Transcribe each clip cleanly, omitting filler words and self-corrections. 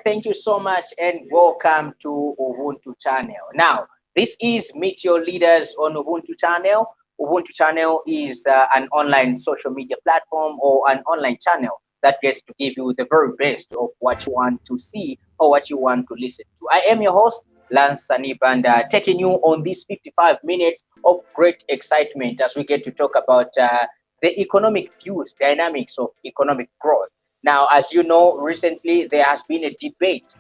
thank you so much and welcome to Ubuntu channel. Now, this is Meet Your Leaders on Ubuntu channel. Ubuntu channel is an online social media platform or an online channel that gets to give you the very best of what you want to see or what you want to listen to. I am your host, Lance Sanibanda, taking you on these 55 minutes of great excitement as we get to talk about the economic views, dynamics of economic growth. Now, as you know, recently there has been a debate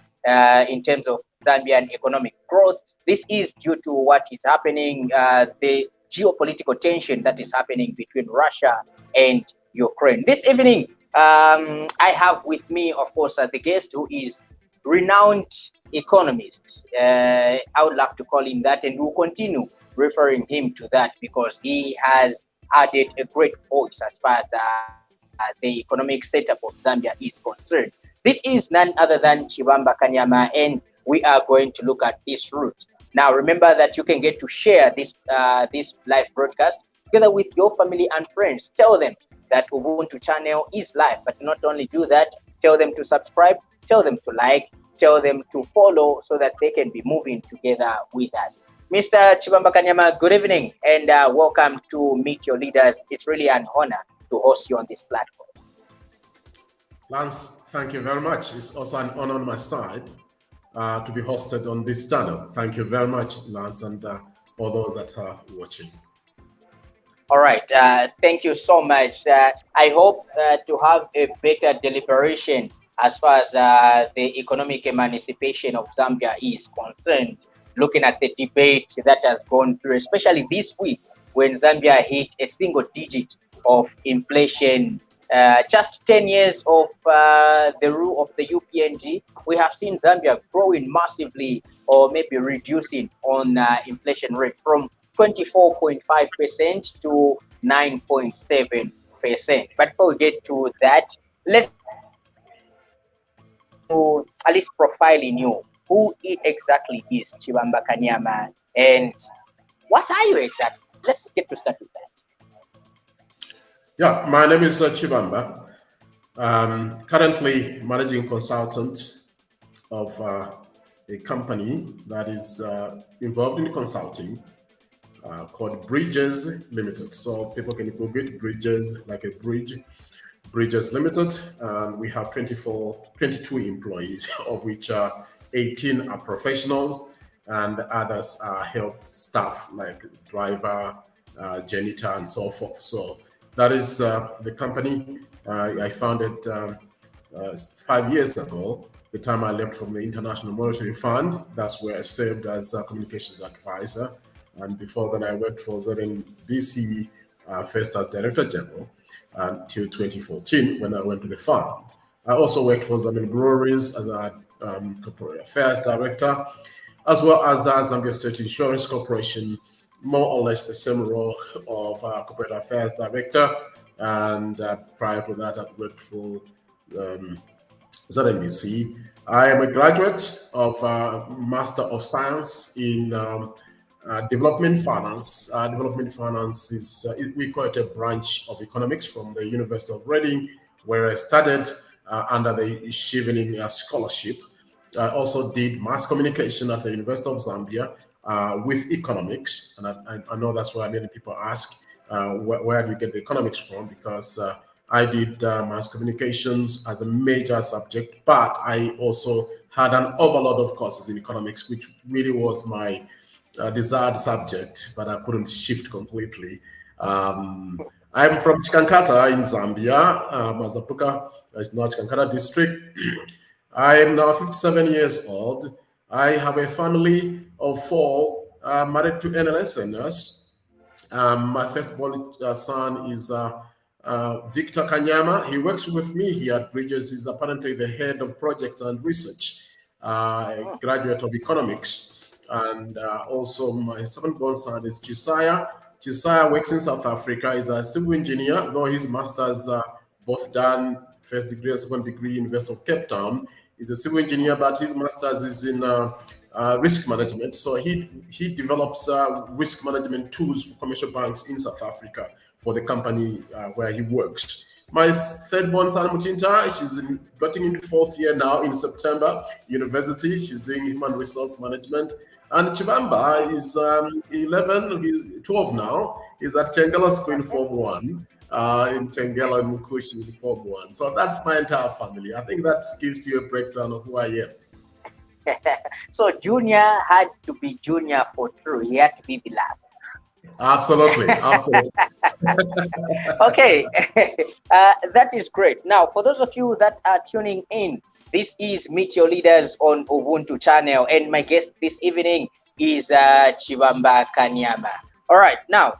in terms of Zambian economic growth. This is due to what is happening, the geopolitical tension that is happening between Russia and Ukraine. This evening, I have with me, of course, the guest who is renowned economist. I would love to call him that, and we'll continue referring him to that because he has added a great voice as far as the economic setup of Zambia is concerned. This is none other than CHIBAMBA KANYAMA, and we are going to look at this route. Now, remember that you can get to share this live broadcast together with your family and friends. Tell them that Ubuntu channel is live, but not only do that, tell them to subscribe, tell them to like, tell them to follow so that they can be moving together with us. Mr. CHIBAMBA KANYAMA, good evening and welcome to Meet Your Leaders. It's really an honor to host you on this platform. Lance, thank you very much. It's also an honor on my side to be hosted on this channel. Thank you very much, Lance, and all those that are watching. All right, thank you so much. I hope to have a better deliberation as far as the economic emancipation of Zambia is concerned, looking at the debate that has gone through, especially this week when Zambia hit a single digit of inflation. Just 10 years of the rule of the UPNG, we have seen Zambia growing massively or maybe reducing on inflation rate from 24.5% to 9.7%. But before we get to that, let's at least profiling you. Who exactly is CHIBAMBA KANYAMA and what are you exactly? Let's get to start with that. Yeah, my name is CHIBAMBA. Currently managing consultant of a company that is involved in consulting called Bridges Limited. So people can Google it, Bridges, like a bridge, Bridges Limited. We have 22 employees, of which 18 are professionals and others are help staff like driver, janitor, and so forth. So that is the company I founded 5 years ago, the time I left from the International Monetary Fund. That's where I served as a communications advisor. And before then, I worked for ZNBC first as Director General until 2014 when I went to the fund. I also worked for Zambian Breweries as a Corporate Affairs Director, as well as Zambia State Insurance Corporation, more or less the same role of Corporate Affairs Director. And prior to that, I worked for ZNBC. I am a graduate of Master of Science in Development Finance. Development Finance is, we call it a branch of economics from the University of Reading, where I studied under the Chevening Scholarship. I also did mass communication at the University of Zambia with economics. And I know that's why many people ask, where do you get the economics from? Because I did mass communications as a major subject, but I also had an overload of courses in economics, which really was my desired subject, but I couldn't shift completely. I'm from Chikankata in Zambia, Mazapuka is not Chikankata district. I am now 57 years old. I have a family of 4, married to NLS nurse. My firstborn son is Victor KANYAMA. He works with me here at Bridges. He's apparently the head of projects and research, a graduate of economics. And also my second-born son is Chisaya. Chisaya works in South Africa. He's a civil engineer, though his master's both done, first degree and second degree, University of Cape Town. He's a civil engineer, but his master's is in risk management. So he develops risk management tools for commercial banks in South Africa for the company where he works. My third born son, Mutinta, she's getting into fourth year now in September, university. She's doing human resource management. And Chibamba is 11, he's 12 now. He's at Chengela School in Form 1, in Chengela and Mukushi in Form 1. So that's my entire family. I think that gives you a breakdown of who I am. So Junior had to be Junior for true. He had to be the last. Absolutely, absolutely. Okay, that is great. Now, for those of you that are tuning in, this is Meet Your Leaders on Ubuntu channel, and my guest this evening is CHIBAMBA KANYAMA. All right, now,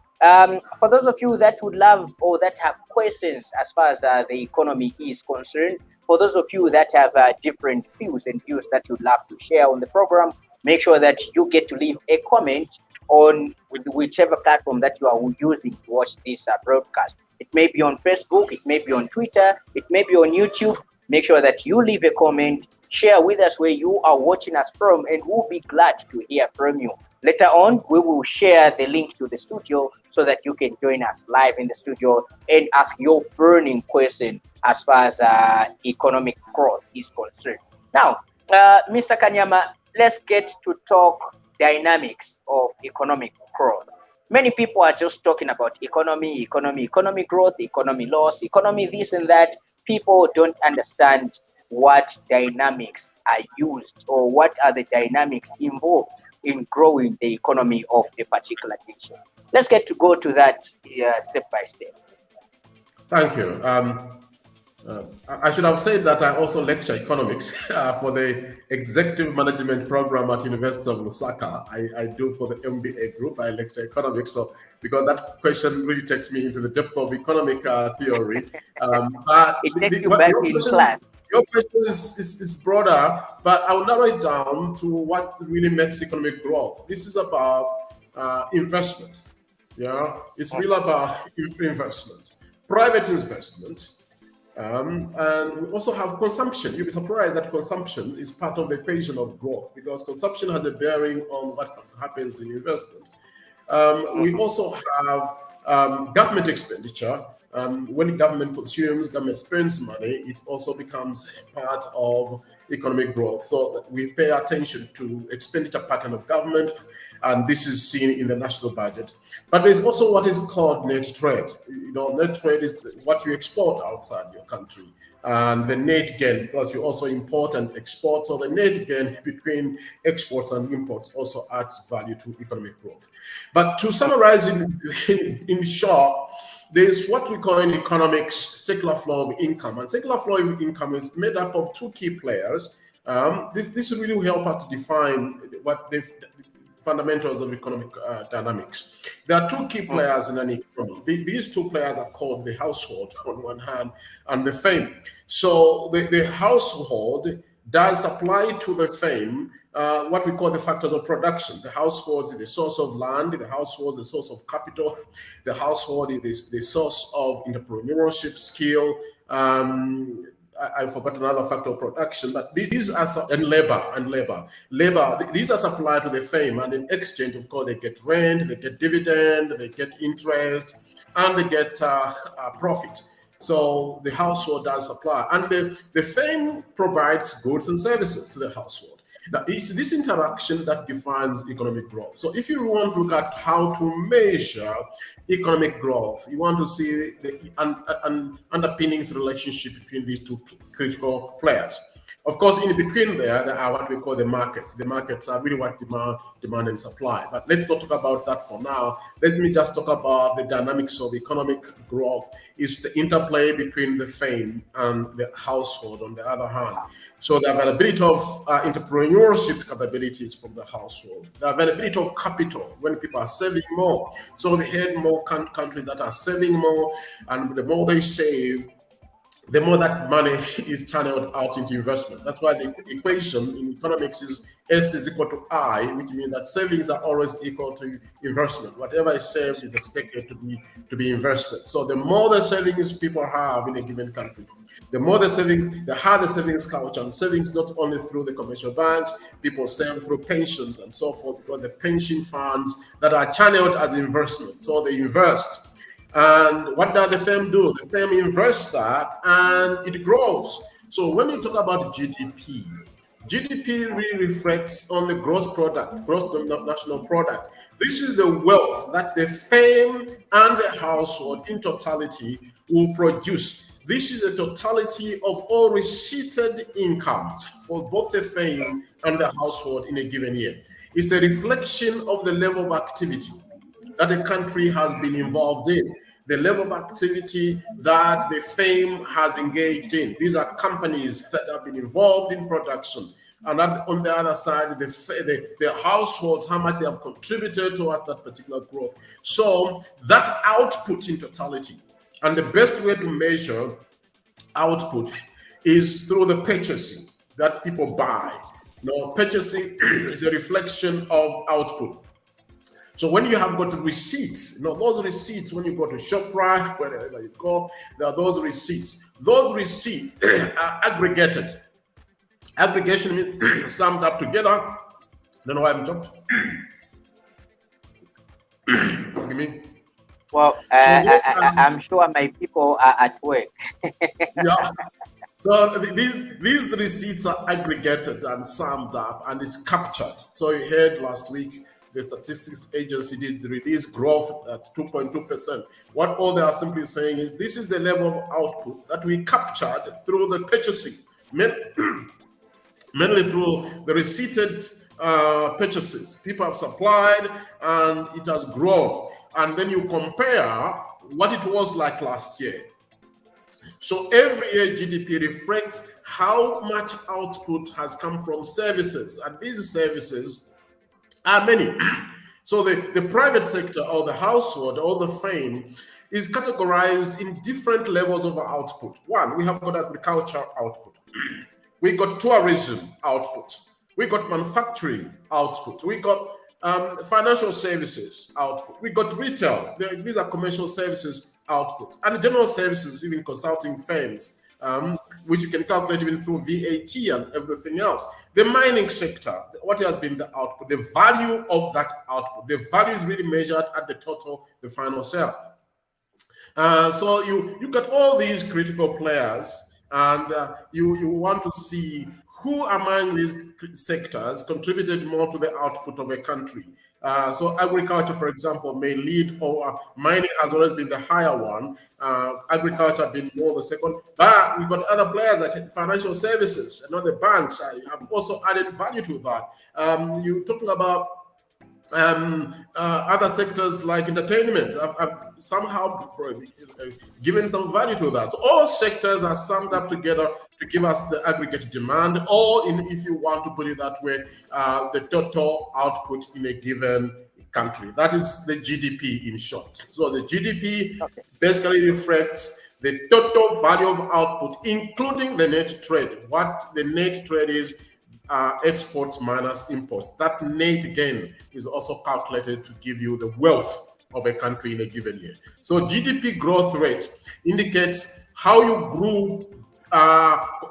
for those of you that would love or that have questions as far as the economy is concerned, for those of you that have different views and views that you'd love to share on the program, make sure that you get to leave a comment on whichever platform that you are using to watch this broadcast. It may be on Facebook, it may be on Twitter, it may be on YouTube. Make sure that you leave a comment, share with us where you are watching us from, and we'll be glad to hear from you. Later on, we will share the link to the studio so that you can join us live in the studio and ask your burning question as far as economic growth is concerned. Now, Mr. Kanyama, let's get to talk dynamics of economic growth. Many people are just talking about economy growth, economy loss, economy this and that. People don't understand what dynamics are used or what are the dynamics involved in growing the economy of a particular nation. Let's get to go to that step by step. Thank you. I should have said that I also lecture economics for the executive management program at University of Lusaka. I do for the MBA group. I lecture economics. So because that question really takes me into the depth of economic theory. But it takes you back in class. Your question is broader, but I'll narrow it down to what really makes economic growth. This is about investment. Yeah, it's really about investment, private investment. And we also have consumption. You'll be surprised that consumption is part of the equation of growth because consumption has a bearing on what happens in investment. We also have government expenditure. When government consumes, government spends money, it also becomes part of economic growth. So we pay attention to expenditure pattern of government, and this is seen in the national budget. But there's also what is called net trade. You know, net trade is what you export outside your country. And the net gain, because you also import and export, so the net gain between exports and imports also adds value to economic growth. But to summarize in short, there's what we call in economics circular flow of income. And circular flow of income is made up of two key players. This really will help us to define what the fundamentals of economic dynamics. There are two key players in an economy. These two players are called the household on one hand and the firm. So the household does supply to the firm what we call the factors of production. The household is the source of land, the household is the source of capital, the household is the source of entrepreneurship skill. I forgot another factor of production, but these are labor. These are supplied to the firm, and in exchange, of course, they get rent, they get dividend, they get interest, and they get profit. So the household does supply, and the firm provides goods and services to the household. Now, it's this interaction that defines economic growth. So if you want to look at how to measure economic growth, you want to see the underpinnings relationship between these two critical players. Of course, in between there are what we call the markets. The markets are really what demand and supply. But let's not talk about that for now. Let me just talk about the dynamics of economic growth. Is the interplay between the firm and the household on the other hand. So the availability of entrepreneurship capabilities from the household, the availability of capital when people are saving more. So we had more countries that are saving more, and the more they save, the more that money is channeled out into investment. That's why the equation in economics is S is equal to I, which means that savings are always equal to investment. Whatever is saved is expected to be invested. So the more the savings people have in a given country, the more the savings, the higher the savings culture, and savings not only through the commercial banks, people save through pensions and so forth, but the pension funds that are channeled as investment. So they invest. And what does the firm do? The firm invests that and it grows. So when you talk about GDP really reflects on the gross national product. This is the wealth that the firm and the household in totality will produce. This is the totality of all receipted incomes for both the firm and the household in a given year. It's a reflection of the level of activity that the country has been involved in, the level of activity that the firm has engaged in. These are companies that have been involved in production. And on the other side, the households, how much they have contributed towards that particular growth. So that output in totality. And the best way to measure output is through the purchasing that people buy. Now, purchasing is a reflection of output. So when you have got receipts, those receipts, when you go to ShopRite, wherever you go, there are those receipts. Those receipts are aggregated. Aggregation means summed up together. Don't know why I'm jumped. Forgive me. Well, I'm sure my people are at work. Yeah. So these receipts are aggregated and summed up and it's captured. So you heard last week, the statistics agency did release growth at 2.2%. What all they are simply saying is this is the level of output that we captured through the purchasing, mainly through the receipted purchases. People have supplied and it has grown. And then you compare what it was like last year. So every year GDP reflects how much output has come from services. And these services are many. So the private sector or the household or the firm is categorized in different levels of output. One, we have got agriculture output. We got tourism output. We got manufacturing output. We got financial services output. We got retail. These are commercial services output. And general services, even consulting firms, which you can calculate even through VAT and everything else. The mining sector, what has been the output? The value of that output. The value is really measured at the total, the final sale. So you got all these critical players, and you want to see who among these sectors contributed more to the output of a country. So agriculture, for example, may lead, or mining has always been the higher one. Agriculture been more the second. But we've got other players like financial services and other banks have also added value to that. You're talking about other sectors like entertainment have somehow given some value to that. So all sectors are summed up together to give us the aggregate demand, or if you want to put it that way, the total output in a given country. That is the GDP in short. So the GDP basically reflects the total value of output, including the net trade. What the net trade is, exports minus imports. That net gain is also calculated to give you the wealth of a country in a given year. So GDP growth rate indicates how you grew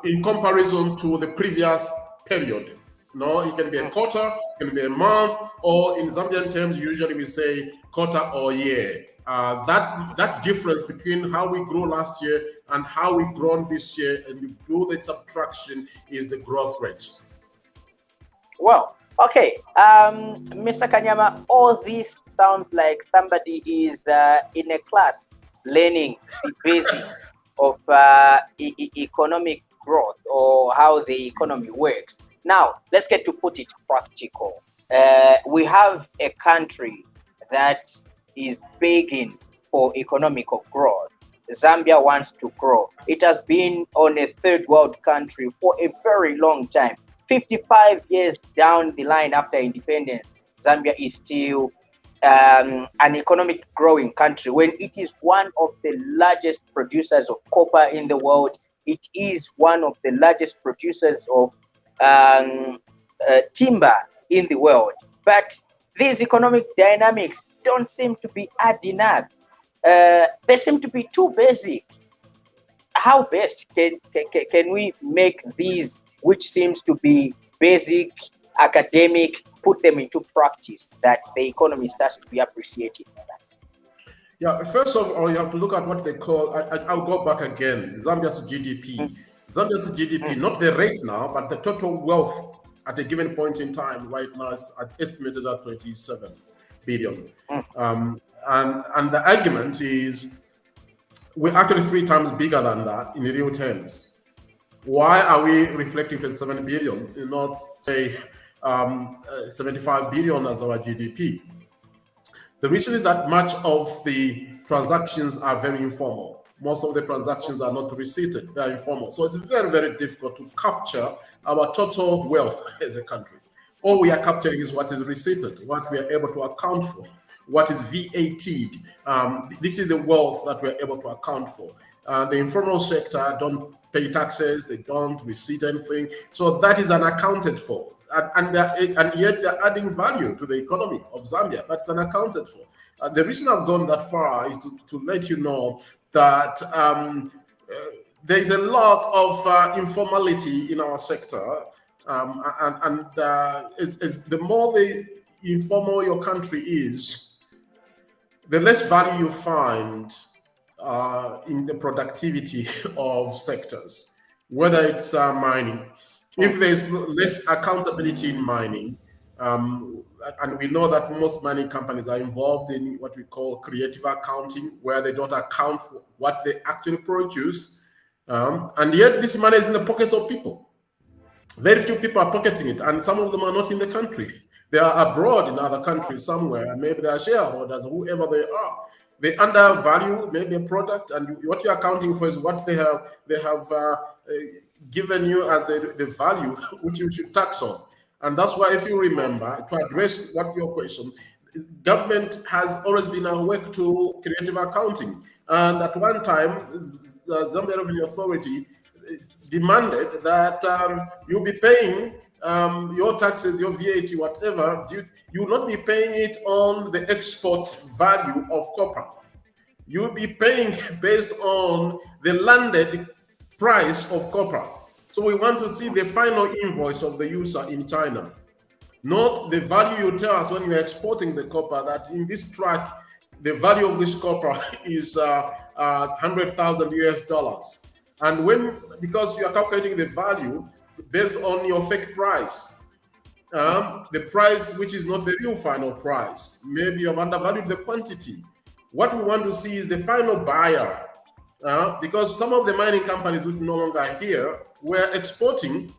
in comparison to the previous period. It can be a quarter, it can be a month, or in Zambian terms, usually we say quarter or year. That difference between how we grew last year and how we grown this year, and you do the subtraction, is the growth rate. Well, okay, Mr. Kanyama, all this sounds like somebody is in a class learning the basics of economic growth or how the economy works. Now, let's get to put it practical. We have a country that is begging for economic growth. Zambia wants to grow. It has been on a third world country for a very long time. 55 years down the line after independence, Zambia is still an economic growing country when it is one of the largest producers of copper in the world. It is one of the largest producers of timber in the world. But these economic dynamics don't seem to be adding up. They seem to be too basic. How best can we make these, which seems to be basic, academic, put them into practice, that the economy starts to be appreciated? Yeah, first of all, you have to look at what they call, I'll go back again, Zambia's GDP. Zambia's GDP, not the rate now, but the total wealth at a given point in time right now is estimated at 27 billion. And the argument is we're actually 3 times bigger than that in real terms. Why are we reflecting 27 billion and not, say, 75 billion as our GDP? The reason is that much of the transactions are very informal. Most of the transactions are not receipted, they are informal. So it's very, very difficult to capture our total wealth as a country. All we are capturing is what is receipted, what we are able to account for, what is VAT'd. This is the wealth that we are able to account for. The informal sector don't pay taxes, they don't receipt anything. So that is unaccounted for. And yet they're adding value to the economy of Zambia, but it's unaccounted for. The reason I've gone that far is to let you know that there is a lot of informality in our sector. The more the informal your country is, the less value you find in the productivity of sectors, whether it's mining. If there's less accountability in mining, and we know that most mining companies are involved in what we call creative accounting, where they don't account for what they actually produce, and yet this money is in the pockets of people. Very few people are pocketing it, and some of them are not in the country. They are abroad in other countries somewhere, and maybe they are shareholders, whoever they are. They undervalue maybe a product, and what you're accounting for is what they have given you as the value which you should tax on. And that's why, if you remember, to address your question, government has always been awake to creative accounting. And at one time, the Zambia Revenue Authority demanded that you'll be paying your taxes, your VAT, whatever, you will not be paying it on the export value of copper. You'll be paying based on the landed price of copper. So we want to see the final invoice of the user in China, not the value you tell us when you're exporting the copper, that in this track, the value of this copper is 100,000 US dollars. And because you are calculating the value based on your fake price, the price which is not the real final price, maybe you have undervalued the quantity. What we want to see is the final buyer, because some of the mining companies which no longer are here were exporting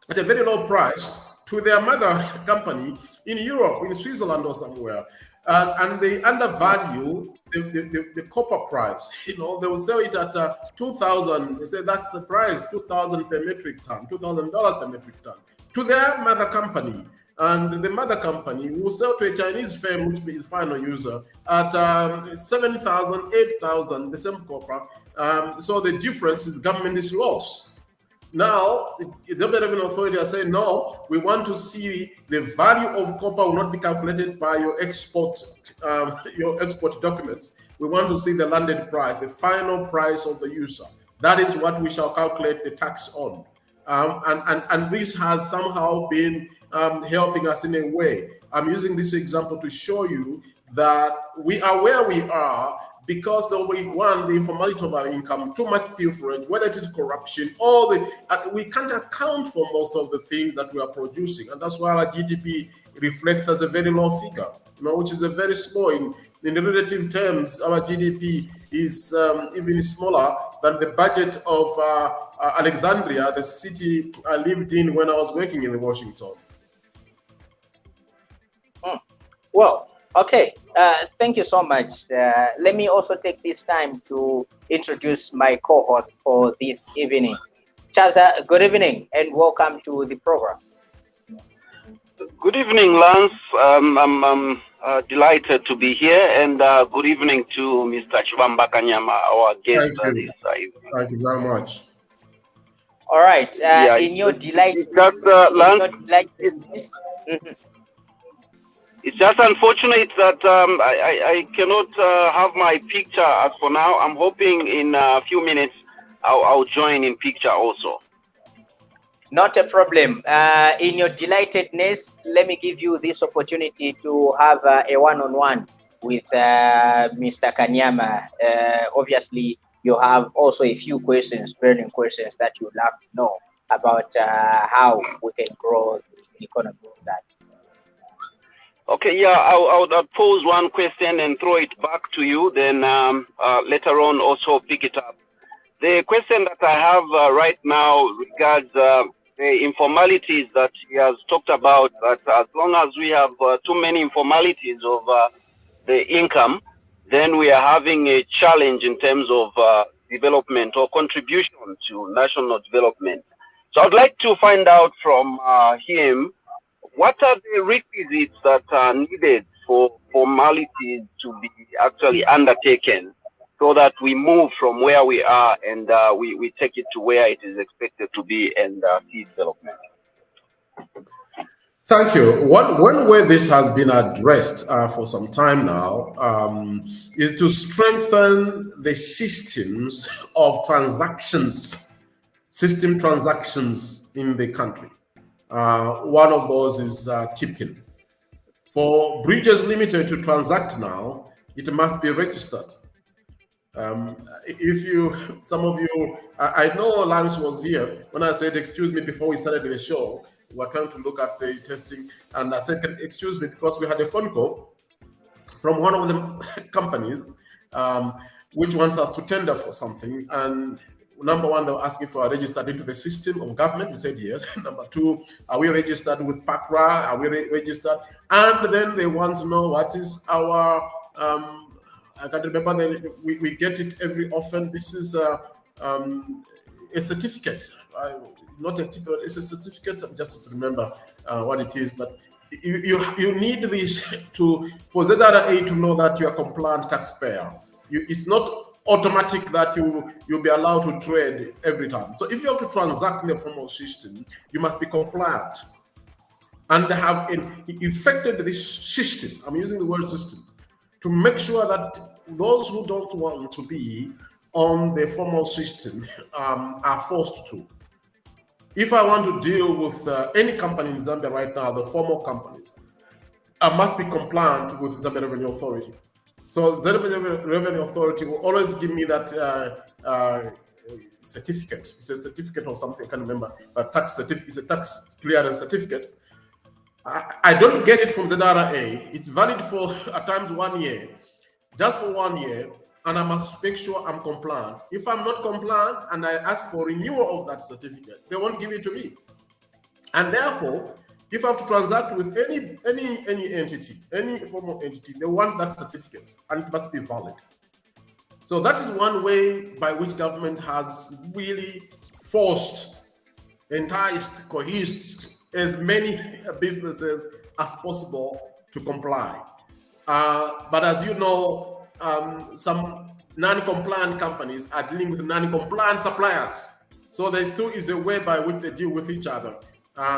at a very low price to their mother company in Europe, in Switzerland or somewhere. And they undervalue the copper price. They will sell it at 2,000. They say that's the price, 2,000 per metric ton, $2,000 per metric ton, to their mother company. And the mother company will sell to a Chinese firm, which is final user, at 7,000, 8,000, the same copper. So the difference is government is lost. Now, the Zambia Revenue Authority are saying, no, we want to see the value of copper will not be calculated by your export documents. We want to see the landed price, the final price of the user. That is what we shall calculate the tax on. And this has somehow been helping us in a way. I'm using this example to show you that we are where we are because the informality of our income, too much pilferage, whether it is corruption, we can't account for most of the things that we are producing. And that's why our GDP reflects as a very low figure, which is a very small. In relative terms, our GDP is even smaller than the budget of Alexandria, the city I lived in when I was working in Washington. Well, okay. Thank you so much. Let me also take this time to introduce my co-host for this evening. CHAZA, good evening and welcome to the program. Good evening, Lance. I'm delighted to be here, and good evening to Mr. CHIBAMBA KANYAMA, our guest. Thank you very much. All right. In your delight, it's just unfortunate that I cannot have my picture as for now. I'm hoping in a few minutes I'll join in picture also. Not a problem. In your delightedness, let me give you this opportunity to have a one-on-one with Mr. Kanyama. Obviously, you have also a few questions, burning questions that you'd love to know about how we can grow the economy with that. Okay, yeah, I would pose one question and throw it back to you, then later on also pick it up. The question that I have right now regards the informalities that he has talked about, that as long as we have too many informalities of the income, then we are having a challenge in terms of development or contribution to national development. So I'd like to find out from him, what are the requisites that are needed for formalities to be actually undertaken so that we move from where we are and we take it to where it is expected to be and see development? Thank you. One way this has been addressed for some time now is to strengthen the systems of transactions, system transactions in the country. One of those is tipping. For Bridges Limited to transact now, it must be registered. Some of you, I know Lance was here when I said, excuse me, before we started the show, we were trying to look at the testing, and I said, excuse me, because we had a phone call from one of the companies which wants us to tender for something. And number one, they were asking for a registered into the system of government. We said yes. Number two, are we registered with PACRA? Are we registered? And then they want to know what is our, I can't remember, we get it every often. This is a certificate, not a ticket, it's a certificate, just to remember what it is. But you need this for ZRA to know that you are a compliant taxpayer. It's not automatic that you'll be allowed to trade every time. So if you have to transact in a formal system, you must be compliant and have infected this system. I'm using the word system to make sure that those who don't want to be on the formal system are forced to. If I want to deal with any company in Zambia right now, the formal companies, I must be compliant with Zambia Revenue Authority. So Zambia Revenue Authority will always give me that certificate. It's a certificate or something, I can't remember, but tax certificate. It's a tax clearance certificate. I don't get it from ZRA. It's valid for at times 1 year, just for 1 year, and I must make sure I'm compliant. If I'm not compliant and I ask for renewal of that certificate, they won't give it to me. And therefore, if I have to transact with any entity, any formal entity, they want that certificate, and it must be valid. So that is one way by which government has really forced, enticed, coerced as many businesses as possible to comply. But as you know, some non-compliant companies are dealing with non-compliant suppliers. So there still is a way by which they deal with each other.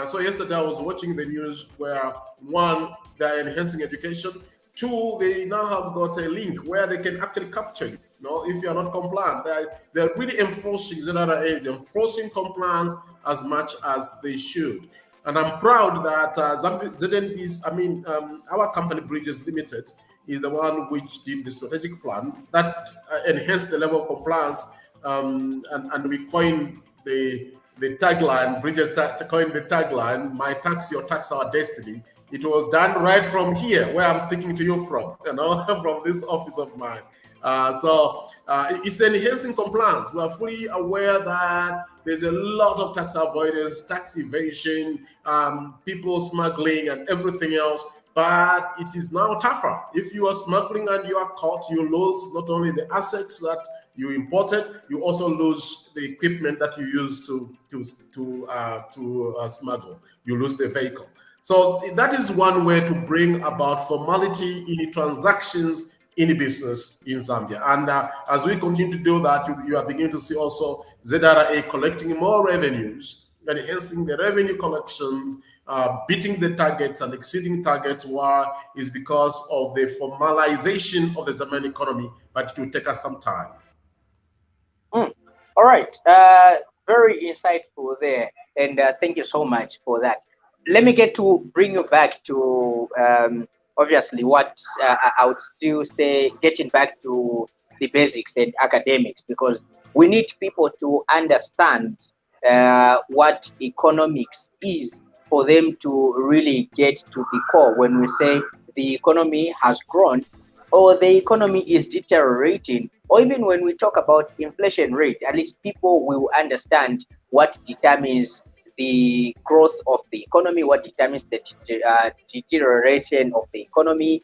So yesterday I was watching the news where one, they're enhancing education. Two, they now have got a link where they can actually capture you. If you're not compliant, they're really enforcing ZRA, enforcing compliance as much as they should. And I'm proud that our company Bridges Limited is the one which did the strategic plan that enhanced the level of compliance, and we coined the tagline, Bridges coined the tagline, "My tax, your tax, our destiny." It was done right from here, where I'm speaking to you from, from this office of mine. So it's enhancing compliance. We are fully aware that there's a lot of tax avoidance, tax evasion, people smuggling and everything else, but it is now tougher. If you are smuggling and you are caught, you lose not only the assets that you imported, you also lose the equipment that you use to smuggle. You lose the vehicle. So that is one way to bring about formality in the transactions in the business in Zambia. And as we continue to do that, you are beginning to see also ZRA collecting more revenues, enhancing the revenue collections, beating the targets and exceeding targets. Why? Is because of the formalization of the Zambian economy, but it will take us some time. All right. Very insightful there. And thank you so much for that. Let me bring you back to obviously what I would still say, getting back to the basics and academics, because we need people to understand what economics is for them to really get to the core when we say the economy has grown or the economy is deteriorating, or even when we talk about inflation rate, at least people will understand what determines the growth of the economy, what determines the deterioration of the economy,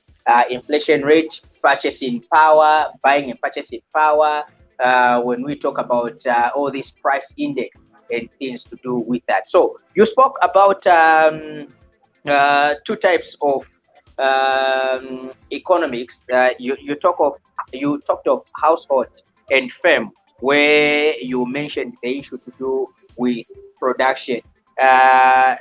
inflation rate, purchasing power, buying and purchasing power, when we talk about all these price index and things to do with that. So you spoke about two types of economics. You talked of household and firm, where you mentioned the issue to do with production.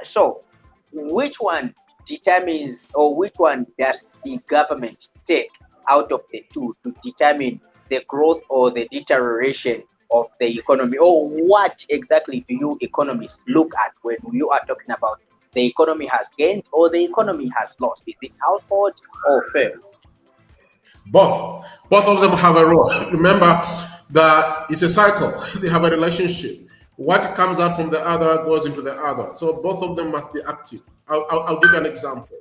So which one determines, or which one does the government take out of the two to determine the growth or the deterioration of the economy? Or what exactly do you economists look at when you are talking about the economy has gained or the economy has lost? Is it household or firm? Both. Both of them have a role. Remember that it's a cycle. They have a relationship. What comes out from the other goes into the other. So both of them must be active. I'll give you an example.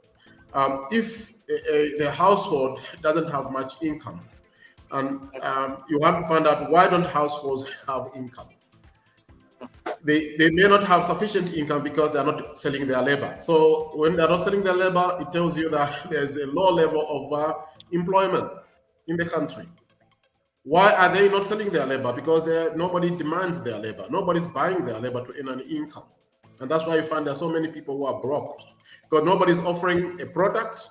If a household doesn't have much income, and you have to find out, why don't households have income? They may not have sufficient income because they're not selling their labor. So when they're not selling their labor, it tells you that there's a low level of employment in the country. Why are they not selling their labor? Because nobody demands their labor. Nobody's buying their labor to earn an income. And that's why you find there are so many people who are broke, because nobody's offering a product.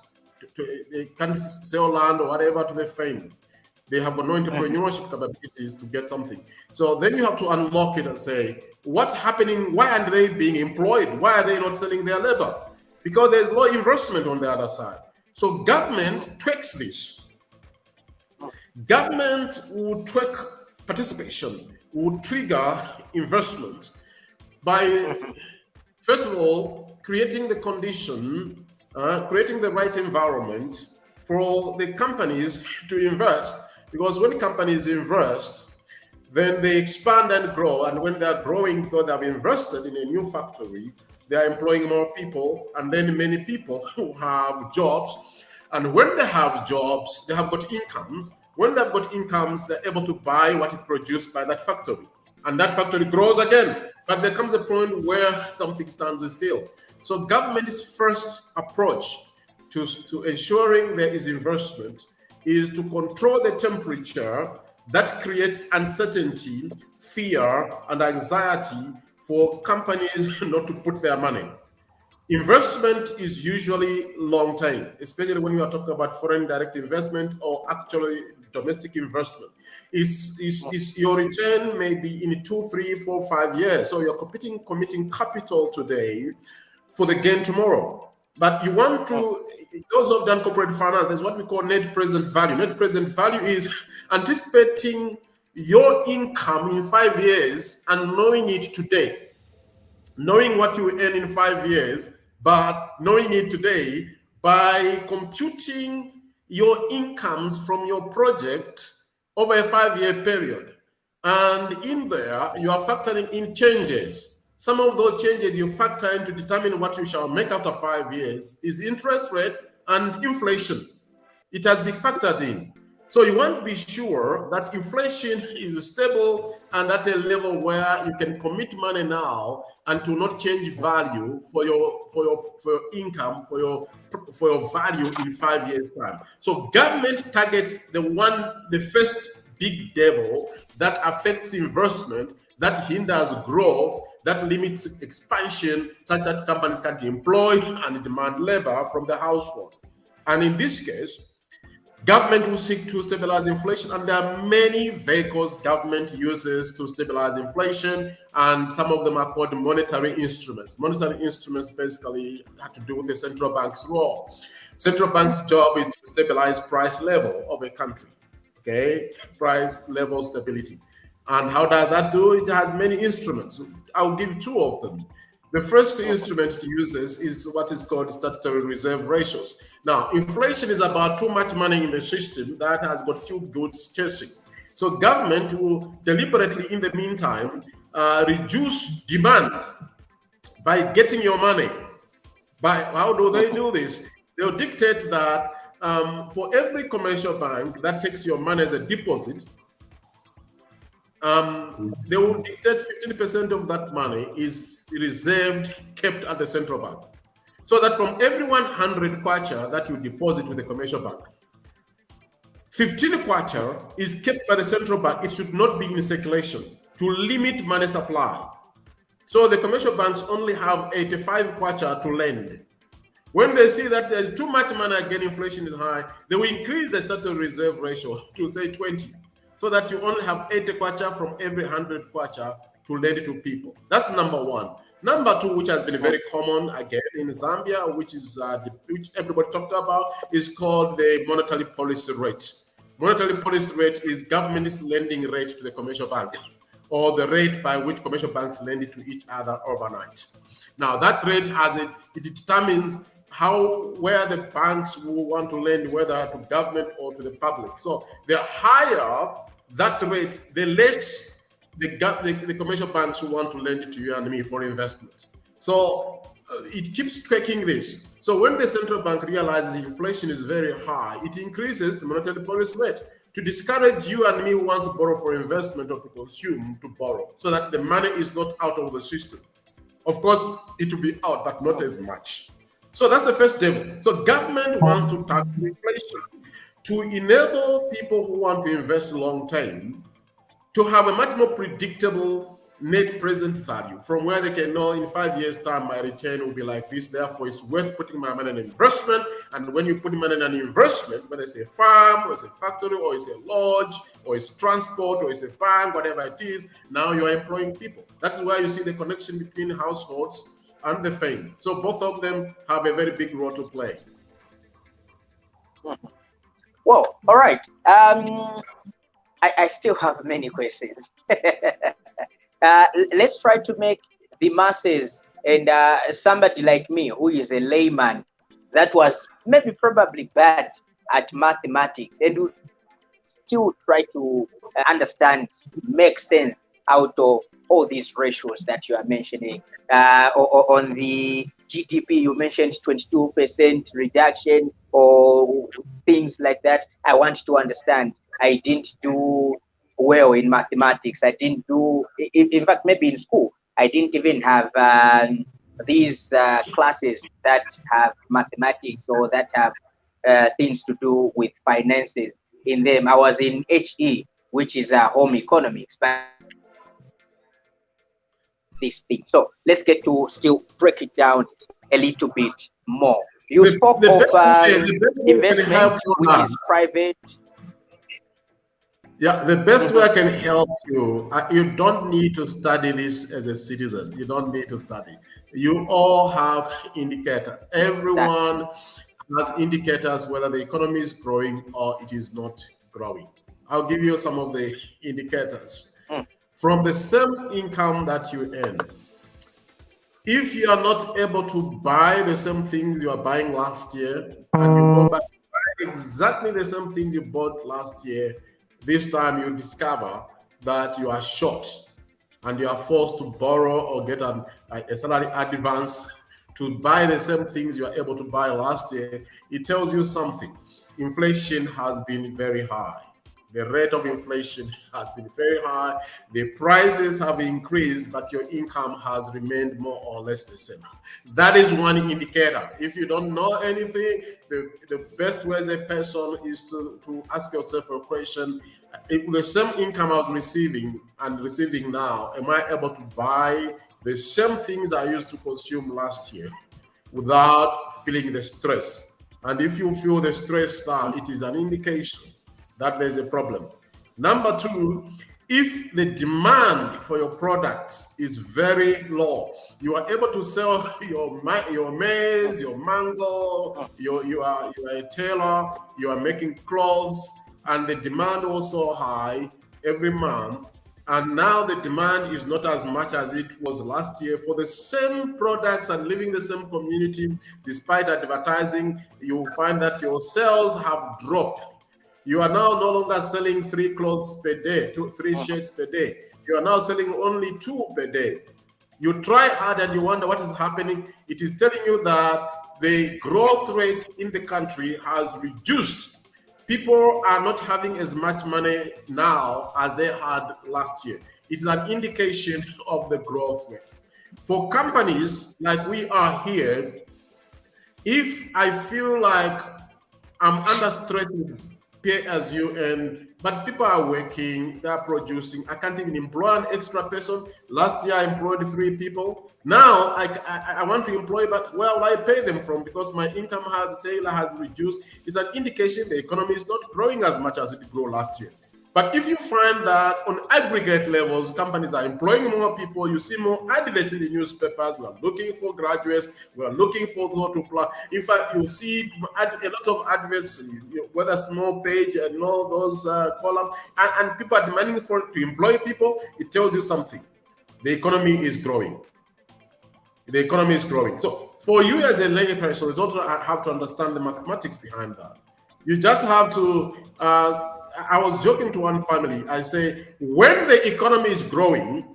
They can't sell land or whatever to their fame. They have no entrepreneurship capabilities to get something. So then you have to unlock it and say, what's happening? Why aren't they being employed? Why are they not selling their labor? Because there's low investment on the other side. So government tweaks this. Government will tweak participation, will trigger investment by, first of all, creating the condition, creating the right environment for the companies to invest. Because when companies invest, then they expand and grow. And when they're growing because they've invested in a new factory, they are employing more people, and then many people who have jobs. And when they have jobs, they have got incomes. When they've got incomes, they're able to buy what is produced by that factory. And that factory grows again. But there comes a point where something stands still. So government's first approach to ensuring there is investment is to control the temperature that creates uncertainty, fear, and anxiety for companies not to put their money. Investment is usually long term, especially when you are talking about foreign direct investment or actually domestic investment. Is your return may be in 2, 3, 4, 5 years. So you're committing capital today for the gain tomorrow. But you want to, those who have done corporate finance, there's what we call net present value. Net present value is anticipating your income in 5 years and knowing it today. Knowing what you will earn in 5 years, but knowing it today by computing your incomes from your project over a 5-year period. And in there, you are factoring in changes. Some of those changes you factor in to determine what you shall make after 5 years is interest rate and inflation. It has been factored in. So you want to be sure that inflation is stable and at a level where you can commit money now and to not change value for your income, for your value in 5 years' time. So government targets the first big devil that affects investment, that hinders growth, that limits expansion, such that companies can't employ and demand labor from the household. And in this case, government will seek to stabilize inflation, and there are many vehicles government uses to stabilize inflation, and some of them are called monetary instruments. Monetary instruments basically have to do with the central bank's role. Central bank's job is to stabilize price level of a country, okay? Price level stability. And how does that do? It has many instruments. I'll give 2 of them. The first instrument it uses is what is called statutory reserve ratios. Now, inflation is about too much money in the system that has got few goods chasing. So government will deliberately, in the meantime, reduce demand by getting your money. By how do they do this? They'll dictate that for every commercial bank that takes your money as a deposit, they will dictate 15% of that money is reserved, kept at the central bank. So that from every 100 kwacha that you deposit with the commercial bank, 15 kwacha is kept by the central bank. It should not be in circulation to limit money supply. So the commercial banks only have 85 kwacha to lend. When they see that there's too much money, again, inflation is high, they will increase the statutory reserve ratio to say 20, so that you only have 80 kwacha from every 100 kwacha to lend to people. That's number one. Number two, which has been very common again in Zambia, which is which everybody talked about, is called the monetary policy rate. Monetary policy rate is government's lending rate to the commercial bank, or the rate by which commercial banks lend it to each other overnight. Now that rate it determines where the banks will want to lend, whether to government or to the public. So the higher that rate, the less the commercial banks will want to lend it to you and me for investment. So it keeps tracking this. So when the central bank realizes inflation is very high, it increases the monetary policy rate to discourage you and me who want to borrow for investment or to consume to borrow, so that the money is not out of the system. Of course, it will be out, but not as much. So that's the first devil. So government wants to tackle inflation to enable people who want to invest long term to have a much more predictable net present value, from where they can know in 5 years' time my return will be like this. Therefore, it's worth putting my money in an investment. And when you put money in an investment, whether it's a farm or it's a factory or it's a lodge or it's transport or it's a bank, whatever it is, now you're employing people. That's why you see the connection between households and the firm. So both of them have a very big role to play. Well, all right. I still have many questions. Let's try to make the masses and somebody like me, who is a layman, that was maybe probably bad at mathematics, and would still try to understand, make sense out of all these ratios that you are mentioning. On the GDP, you mentioned 22% reduction or things like that. I want to understand. I didn't do well in mathematics. I didn't do, in fact, maybe in school, I didn't even have these classes that have mathematics or that have things to do with finances in them. I was in HE, which is home economics, but this thing. So let's get to still break it down a little bit more. You spoke of investment, which is private. Yeah, the best way I can help you, you don't need to study this as a citizen. You don't need to study. You all have indicators. Everyone has indicators whether the economy is growing or it is not growing. I'll give you some of the indicators. From the same income that you earn, if you are not able to buy the same things you are buying last year, and you go back to buy exactly the same things you bought last year, this time you discover that you are short and you are forced to borrow or get a salary advance to buy the same things you are able to buy last year. It tells you something. Inflation has been very high. The rate of inflation has been very high. The prices have increased, but your income has remained more or less the same. That is one indicator. If you don't know anything, the best way as a person is to ask yourself a question. If the same income I was receiving and receiving now, am I able to buy the same things I used to consume last year without feeling the stress? And if you feel the stress now, it is an indication that there's a problem. Number two, if the demand for your products is very low, you are able to sell your maize, your mango, you are a tailor, you are making clothes, and the demand also high every month, And now the demand is not as much as it was last year for the same products and living the same community. Despite advertising, you find that your sales have dropped. You are now no longer selling 3 clothes per day, 3 shirts per day. You are now selling only 2 per day. You try hard and you wonder what is happening. It is telling you that the growth rate in the country has reduced. People are not having as much money now as they had last year. It's an indication of the growth rate. For companies like we are here, if I feel like I'm under stress with pay as you earn, but people are working, they're producing. I can't even employ an extra person. Last year I employed 3 people. Now I want to employ, but where will I pay them from? Because my income has reduced. It's an indication the economy is not growing as much as it grew last year. But if you find that on aggregate levels, companies are employing more people, you see more adverts in the newspapers, we are looking for graduates, we are looking for those to apply. In fact, you see a lot of adverts, whether small page and all those columns, and people are demanding to employ people. It tells you something. The economy is growing. The economy is growing. So for you as a layperson, you don't have to understand the mathematics behind that. You just have to I was joking to one family. I say, when the economy is growing,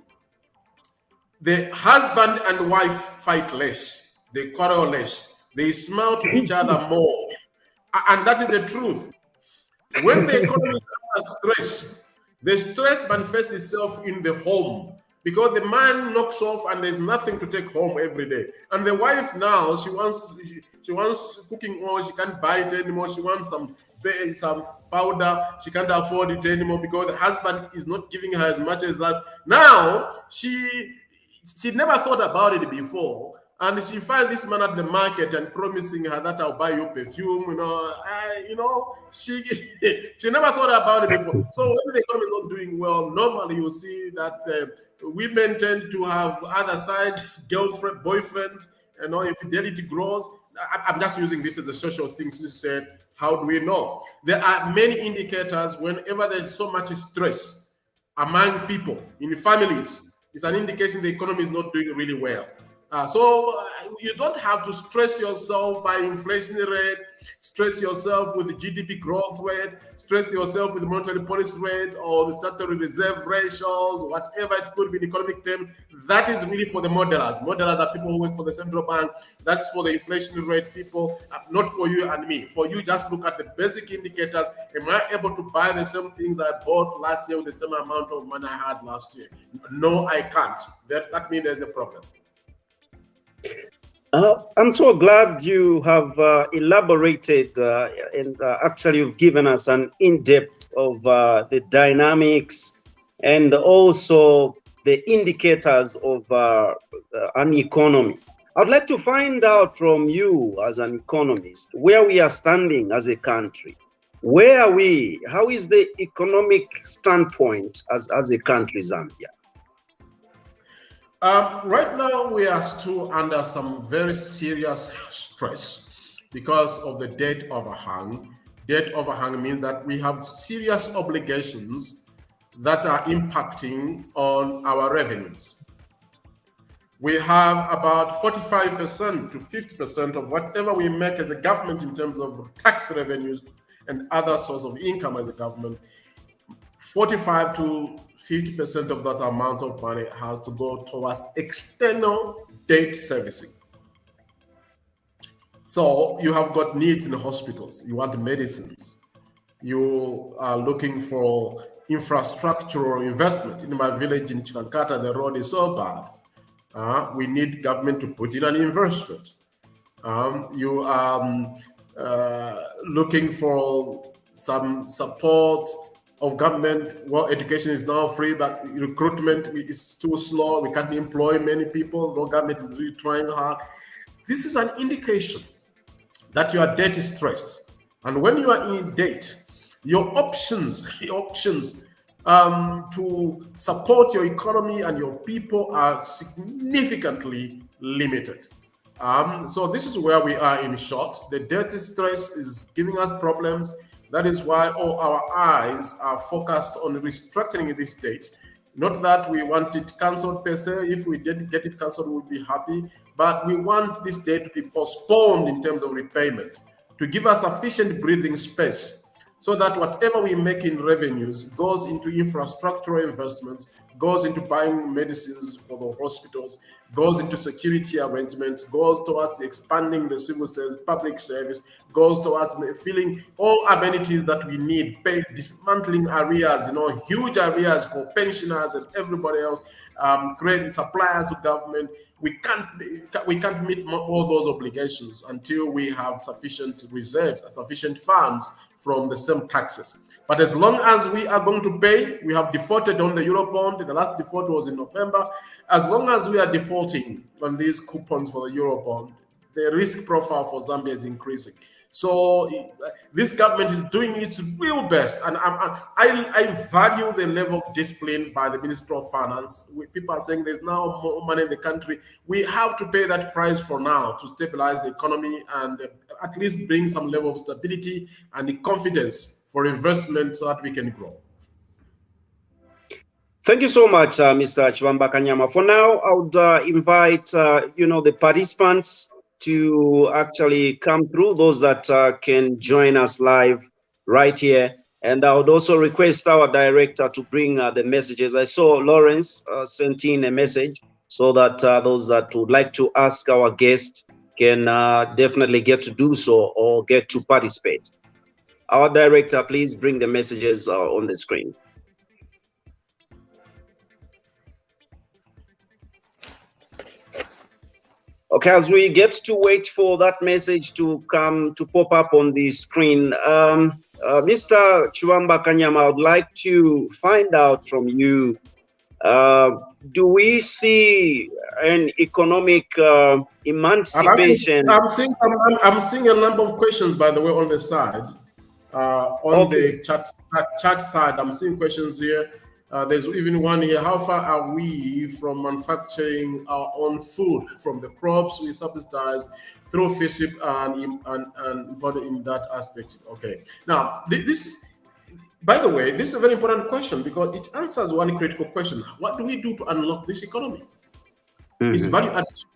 the husband and wife fight less, they quarrel less, they smile to each other more. And that is the truth. When the economy is under stress, the stress manifests itself in the home because the man knocks off and there's nothing to take home every day. And the wife now, she wants cooking oil, she can't buy it anymore, she wants some powder, she can't afford it anymore because the husband is not giving her as much as last. Now she never thought about it before, and she finds this man at the market and promising her that I'll buy you perfume. She never thought about it before. So when the economy is not doing well, normally you see that women tend to have other side girlfriend, boyfriends. Infidelity grows. I'm just using this as a social thing to say, how do we know? There are many indicators whenever there's so much stress among people, in families. It's an indication the economy is not doing really well. So you don't have to stress yourself by inflation rate, stress yourself with the GDP growth rate, stress yourself with the monetary policy rate or the statutory reserve ratios, whatever it could be in economic terms. That is really for the modelers. Modelers are people who work for the central bank. That's for the inflation rate people, not for you and me. For you, just look at the basic indicators. Am I able to buy the same things I bought last year with the same amount of money I had last year? No, I can't. That means there's a problem. I'm so glad you have elaborated and actually you've given us an in-depth of the dynamics and also the indicators of an economy. I'd like to find out from you as an economist where we are standing as a country. Where are we? How is the economic standpoint as a country, Zambia? Right now, we are still under some very serious stress because of the debt overhang. Debt overhang means that we have serious obligations that are impacting on our revenues. We have about 45% to 50% of whatever we make as a government in terms of tax revenues and other sources of income as a government. 45 to 50% of that amount of money has to go towards external debt servicing. So you have got needs in the hospitals. You want medicines. You are looking for infrastructural investment. In my village in Chikankata, the road is so bad. We need government to put in an investment. You are looking for some support of government. Well, education is now free, but recruitment is too slow. We can't employ many people. The government is really trying hard. This is an indication that your debt is stressed. And when you are in debt, your options to support your economy and your people are significantly limited. So this is where we are in short. The debt stress is giving us problems. That is why all our eyes are focused on restructuring this debt Not that we want it cancelled per se. If we did get it cancelled, we would be happy. But we want this debt to be postponed in terms of repayment, to give us sufficient breathing space, so that whatever we make in revenues goes into infrastructural investments, goes into buying medicines for the hospitals, goes into security arrangements, goes towards expanding the civil service, public service, goes towards filling all amenities that we need, dismantling arrears, huge arrears for pensioners and everybody else, creating suppliers to government. We can't meet all those obligations until we have sufficient reserves, sufficient funds from the same taxes. But as long as we are going to pay, we have defaulted on the Eurobond. The last default was in November. As long as we are defaulting on these coupons for the Eurobond, the risk profile for Zambia is increasing. So this government is doing its real best, and I value the level of discipline by the Minister of Finance. People are saying there's now more money in the country. We have to pay that price for now to stabilize the economy and at least bring some level of stability and the confidence for investment so that we can grow. Thank you so much, Mr. Chibamba Kanyama. For now, I would invite the participants to actually come through, those that can join us live right here. And I would also request our director to bring the messages. I saw Lawrence sent in a message so that those that would like to ask our guests can definitely get to do so or get to participate. Our director, please bring the messages on the screen. Okay, as we get to wait for that message to come to pop up on the screen, Mr. Chibamba Kanyama, I would like to find out from you, do we see an economic emancipation? I'm seeing a number of questions, by the way, on the side. The chat side, I'm seeing questions here. There's even one here. How far are we from manufacturing our own food from the crops we subsidize through FISIP and body in that aspect? Okay. Now, this, by the way, this is a very important question because it answers one critical question. What do we do to unlock this economy? It's value addition.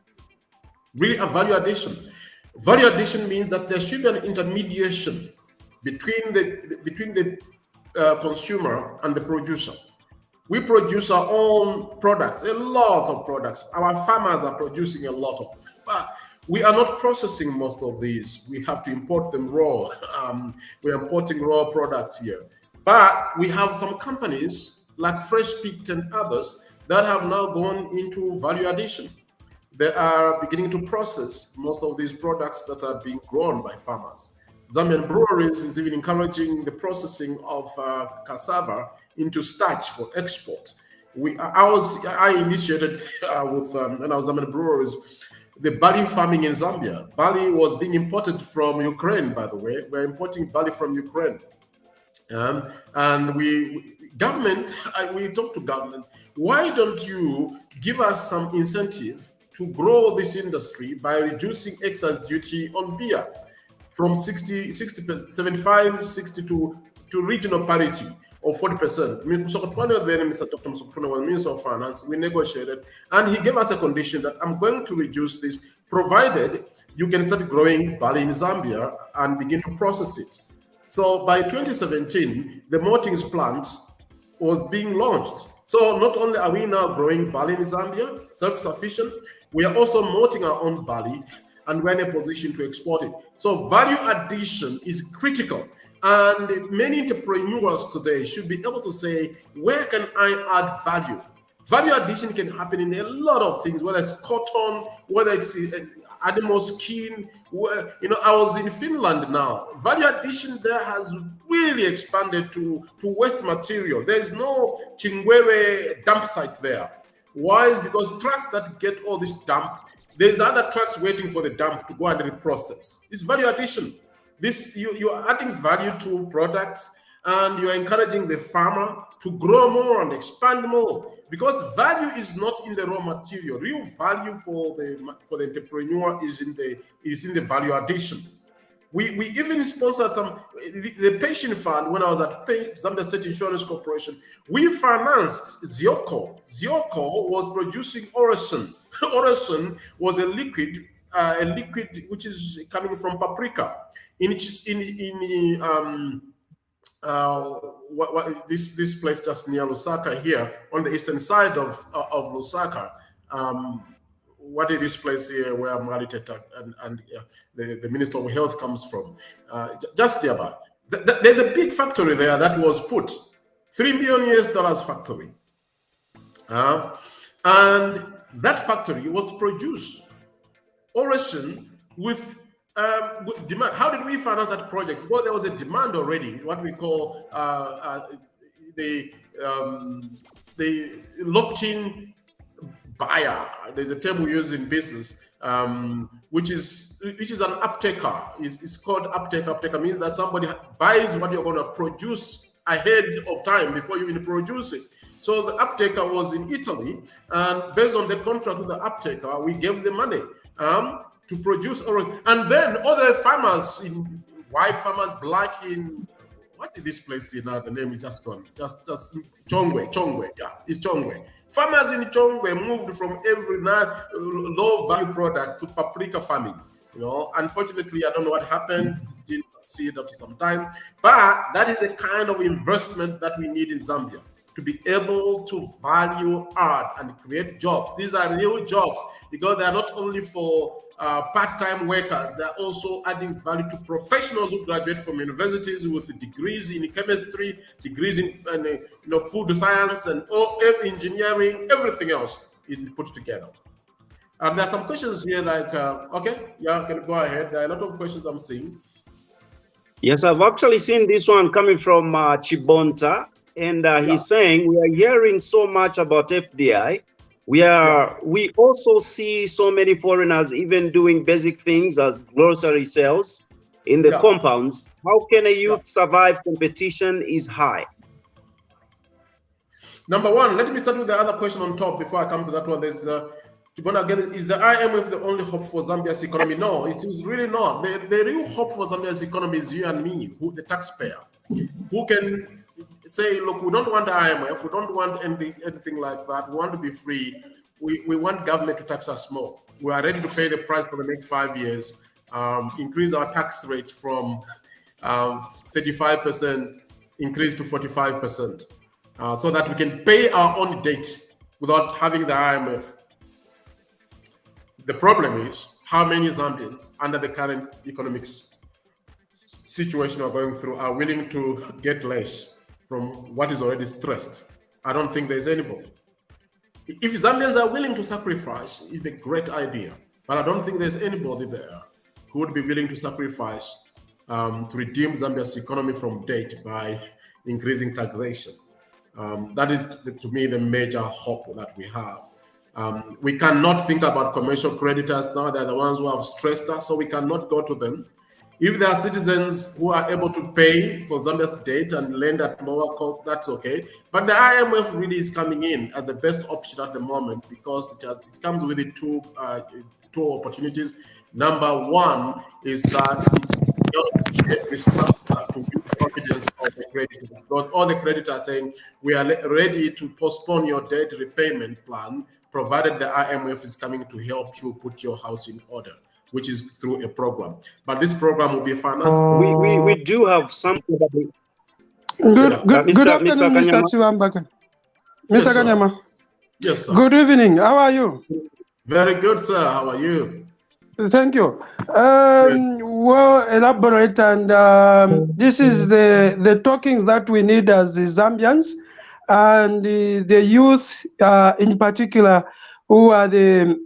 Really a value addition. Value addition means that there should be an intermediation between the consumer and the producer. We produce our own products, a lot of products. Our farmers are producing a lot of, but we are not processing most of these. We have to import them raw. We're importing raw products here. But we have some companies like Fresh Peat and others that have now gone into value addition. They are beginning to process most of these products that are being grown by farmers. Zambian Breweries is even encouraging the processing of cassava into starch for export. I initiated with when I was Zambian Breweries, the barley farming in Zambia. Barley was being imported from Ukraine, by the way. We're importing barley from Ukraine. And we talk to government, why don't you give us some incentive to grow this industry by reducing excise duty on beer from 75, 60 to regional parity of 40%. Mr. Dr. Msokotwane was Minister of Finance. We negotiated, and he gave us a condition that I'm going to reduce this, provided you can start growing barley in Zambia and begin to process it. So by 2017, the maltings plant was being launched. So not only are we now growing barley in Zambia, self-sufficient, we are also malting our own barley, and we're in a position to export it. So value addition is critical. And many entrepreneurs today should be able to say, where can I add value? Value addition can happen in a lot of things, whether it's cotton, whether it's animal skin. I was in Finland now. Value addition there has really expanded to waste material. There is no Chingwere dump site there. Why? Is because trucks that get all this dump, there's other trucks waiting for the dump to go and reprocess. It's value addition. This you are adding value to products, and you are encouraging the farmer to grow more and expand more, because value is not in the raw material. Real value for the entrepreneur is in the value addition. We even sponsored some, the pension fund when I was at Zambia State Insurance Corporation. We financed Zioko. Zioko was producing Orison. Orison was a liquid which is coming from paprika. This place just near Lusaka here on the eastern side of Lusaka. What is this place here where Mariteta and the Minister of Health comes from? Just nearby. There's a big factory there that was put, $3 million factory. And that factory was to produce Orison with demand. How did we finance that project? Well, there was a demand already, what we call the locked-in buyer. There's a term we use in business, which is an uptaker. It's called uptaker. Uptaker means that somebody buys what you're going to produce ahead of time before you even produce it. So the uptaker was in Italy, and based on the contract with the uptaker, we gave the money to produce Orison. And then other farmers, in white farmers, black in, what is this place here now? The name is just gone. Just Chongwe. Yeah, it's Chongwe. Farmers in Chongwe moved from every low-value products to paprika farming. You know, unfortunately, I don't know what happened. Didn't succeed after some time. But that is the kind of investment that we need in Zambia to be able to value art and create jobs. These are real jobs because they are not only for part-time workers, they're also adding value to professionals who graduate from universities with degrees in chemistry, degrees in food science, and engineering, everything else is put together. There are some questions here like, okay, yeah, can go ahead. There are a lot of questions I'm seeing. Yes, I've actually seen this one coming from Chibonta, and he's saying, we are hearing so much about FDI. We also see so many foreigners even doing basic things as grocery sales in the compounds. How can a youth survive? Competition is high. Number one, let me start with the other question on top before I come to that one. There's again, is the IMF the only hope for Zambia's economy? No, it is really not. The real hope for Zambia's economy is you and me, the taxpayer, who can say, look, we don't want the IMF, we don't want anything like that, we want to be free, we want government to tax us more. We are ready to pay the price for the next 5 years, increase our tax rate from 35%, increase to 45%, so that we can pay our own debt without having the IMF. The problem is how many Zambians under the current economic situation we're going through are willing to get less from what is already stressed. I don't think there's anybody. If Zambians are willing to sacrifice, it's a great idea. But I don't think there's anybody there who would be willing to sacrifice to redeem Zambia's economy from debt by increasing taxation. That is, to me, the major hope that we have. We cannot think about commercial creditors now. They're the ones who have stressed us, so we cannot go to them. If there are citizens who are able to pay for Zambia's debt and lend at lower cost, that's okay. But the IMF really is coming in as the best option at the moment because it comes with the two opportunities. Number one is that to build confidence of the creditors, because all the creditors are saying we are ready to postpone your debt repayment plan, provided the IMF is coming to help you put your house in order, which is through a program. But this program will be financed. We do have some. Good afternoon, Mr. CHIBAMBA. Mr. KANYAMA. Yes, sir. Good evening. How are you? Very good, sir. How are you? Thank you. Well, elaborate, and this is the talkings that we need as the Zambians and the youth in particular, who are the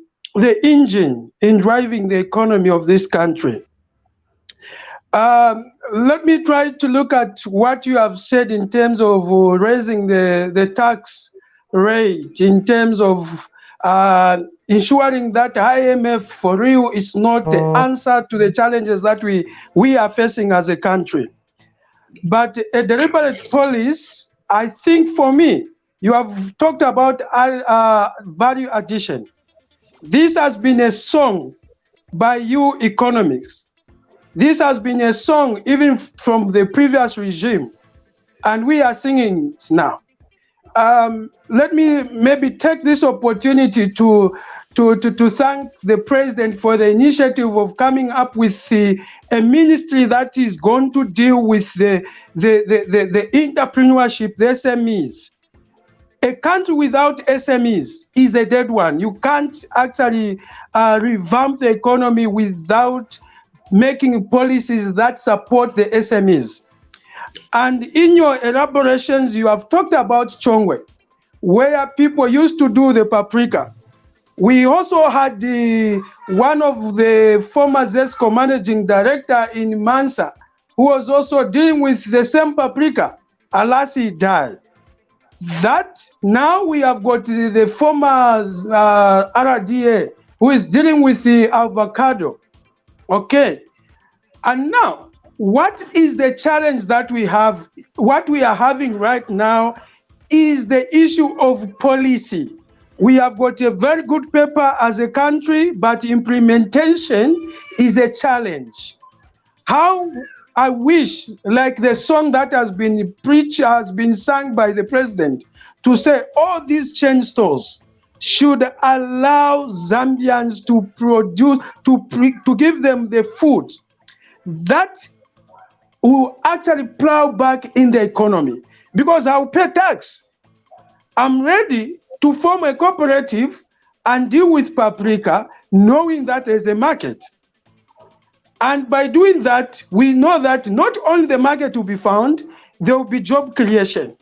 engine in driving the economy of this country. Let me try to look at what you have said in terms of raising the tax rate, in terms of ensuring that IMF for real is not the answer to the challenges that we are facing as a country. But a deliberate policy, I think for me, you have talked about value addition. This has been a song by you economists. This has been a song even from the previous regime, and we are singing it now. Let me maybe take this opportunity to thank the president for the initiative of coming up with a ministry that is going to deal with the entrepreneurship, the SMEs. A country without SMEs is a dead one. You can't actually revamp the economy without making policies that support the SMEs. And in your elaborations, you have talked about Chongwe, where people used to do the paprika. We also had one of the former ZESCO managing director in Mansa, who was also dealing with the same paprika. Alas, he died. That now we have got the former RDA, who is dealing with the avocado. Okay. And now, what is the challenge that we have? What we are having right now is the issue of policy. We have got a very good paper as a country, but implementation is a challenge. How I wish, like the song that has been preached, has been sung by the president, to say all these chain stores should allow Zambians to produce, to give them the food that will actually plow back in the economy. Because I'll pay tax. I'm ready to form a cooperative and deal with paprika, knowing that there's a market. And by doing that, we know that not only the market will be found, there will be job creation.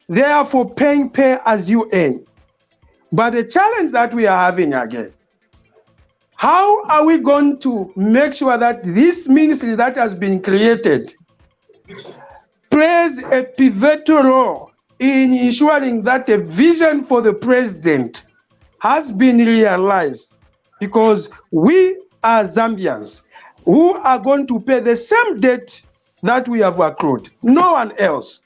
Therefore, pay as you earn. But the challenge that we are having again, how are we going to make sure that this ministry that has been created plays a pivotal role in ensuring that the vision for the president has been realized? Because we are Zambians who are going to pay the same debt that we have accrued, no one else.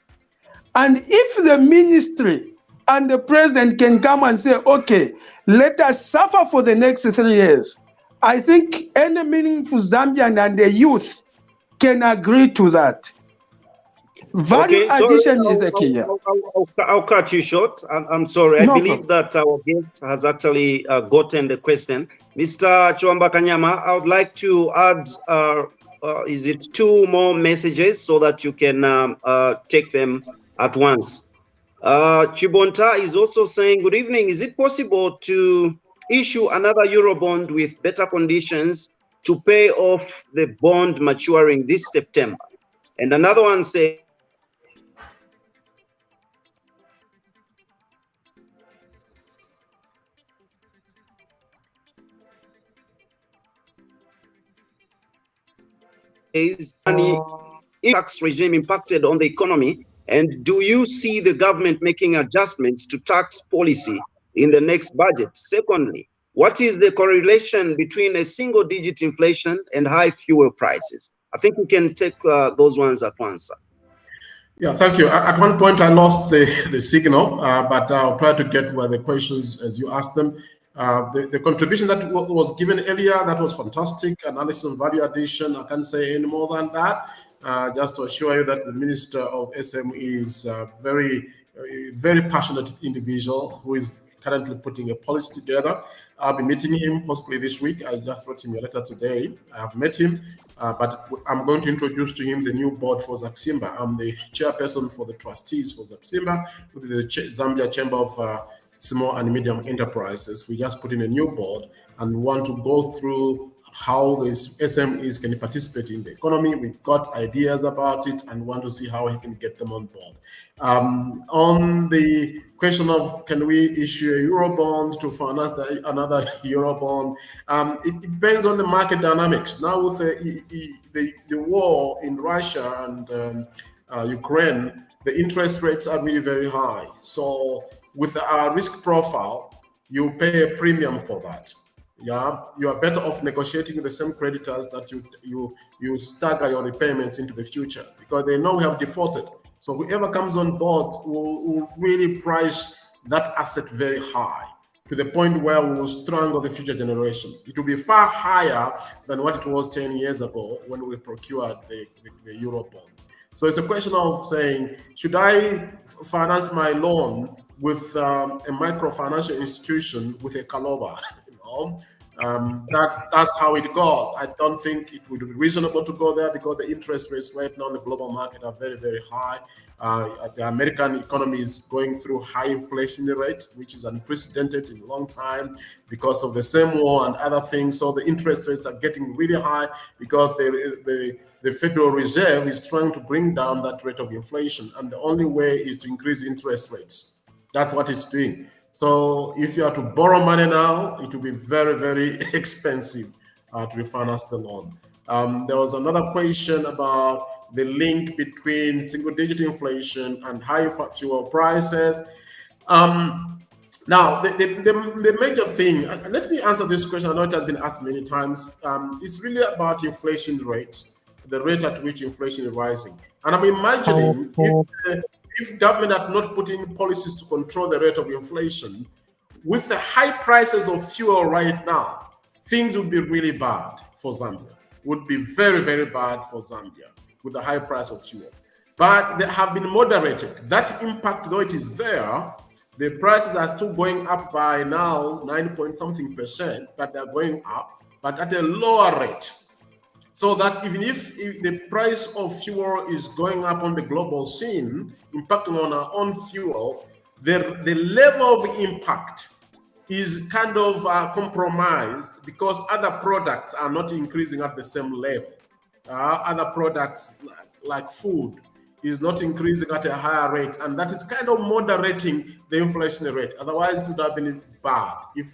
And if the ministry and the president can come and say, okay, let us suffer for the next 3 years, I think any meaningful Zambian and the youth can agree to that. Value addition is a key. I'll cut you short. I'm sorry. No I believe that our guest has actually gotten the question. Mr. CHIBAMBA Kanyama, I would like to add, is it 2 more messages so that you can take them at once? Chibonta is also saying, good evening. Is it possible to issue another Eurobond with better conditions to pay off the bond maturing this September? And another one says, is any tax regime impacted on the economy? And do you see the government making adjustments to tax policy in the next budget? Secondly, what is the correlation between a single-digit inflation and high fuel prices? I think we can take those ones at once, sir. Yeah, thank you. At one point, I lost the signal, but I'll try to get the questions as you asked them. The contribution that was given earlier, that was fantastic. Analysis on value addition, I can't say any more than that. Just to assure you that the Minister of SME is a very, very passionate individual who is currently putting a policy together. I'll be meeting him possibly this week. I just wrote him a letter today. I have met him, but I'm going to introduce to him the new board for Zaksimba. I'm the chairperson for the trustees for Zaksimba, with the Zambia Chamber of Small and Medium Enterprises. We just put in a new board and want to go through how the SMEs can participate in the economy. We've got ideas about it and want to see how we can get them on board. On the question of can we issue a Eurobond to finance another Eurobond, it depends on the market dynamics. Now with the war in Russia and Ukraine, the interest rates are really very high. So with our risk profile, you pay a premium for that. Yeah, you are better off negotiating with the same creditors that you stagger your repayments into the future, because they know we have defaulted. So whoever comes on board will really price that asset very high to the point where we will strangle the future generation. It will be far higher than what it was 10 years ago when we procured the Eurobond. So it's a question of saying, should I finance my loan with a microfinancial institution with a Kaloba? That's how it goes. I don't think it would be reasonable to go there because the interest rates right now in the global market are very, very high. The American economy is going through high inflation rate, which is unprecedented in a long time because of the same war and other things. So the interest rates are getting really high because the Federal Reserve is trying to bring down that rate of inflation. And the only way is to increase interest rates. That's what it's doing. So if you are to borrow money now, it will be very, very expensive to refinance the loan. There was another question about the link between single-digit inflation and high fuel prices. Now, the major thing, let me answer this question. I know it has been asked many times. It's really about inflation rate, the rate at which inflation is rising. And I'm imagining if government had not put in policies to control the rate of inflation, with the high prices of fuel right now, things would be really bad for Zambia. Would be very, very bad for Zambia with the high price of fuel. But they have been moderated. That impact, though it is there, the prices are still going up by now 9-point-something%, but they're going up, but at a lower rate. So that even if the price of fuel is going up on the global scene, impacting on our own fuel, the level of impact is kind of compromised because other products are not increasing at the same level. Other products like food is not increasing at a higher rate, and that is kind of moderating the inflation rate. Otherwise, it would have been bad if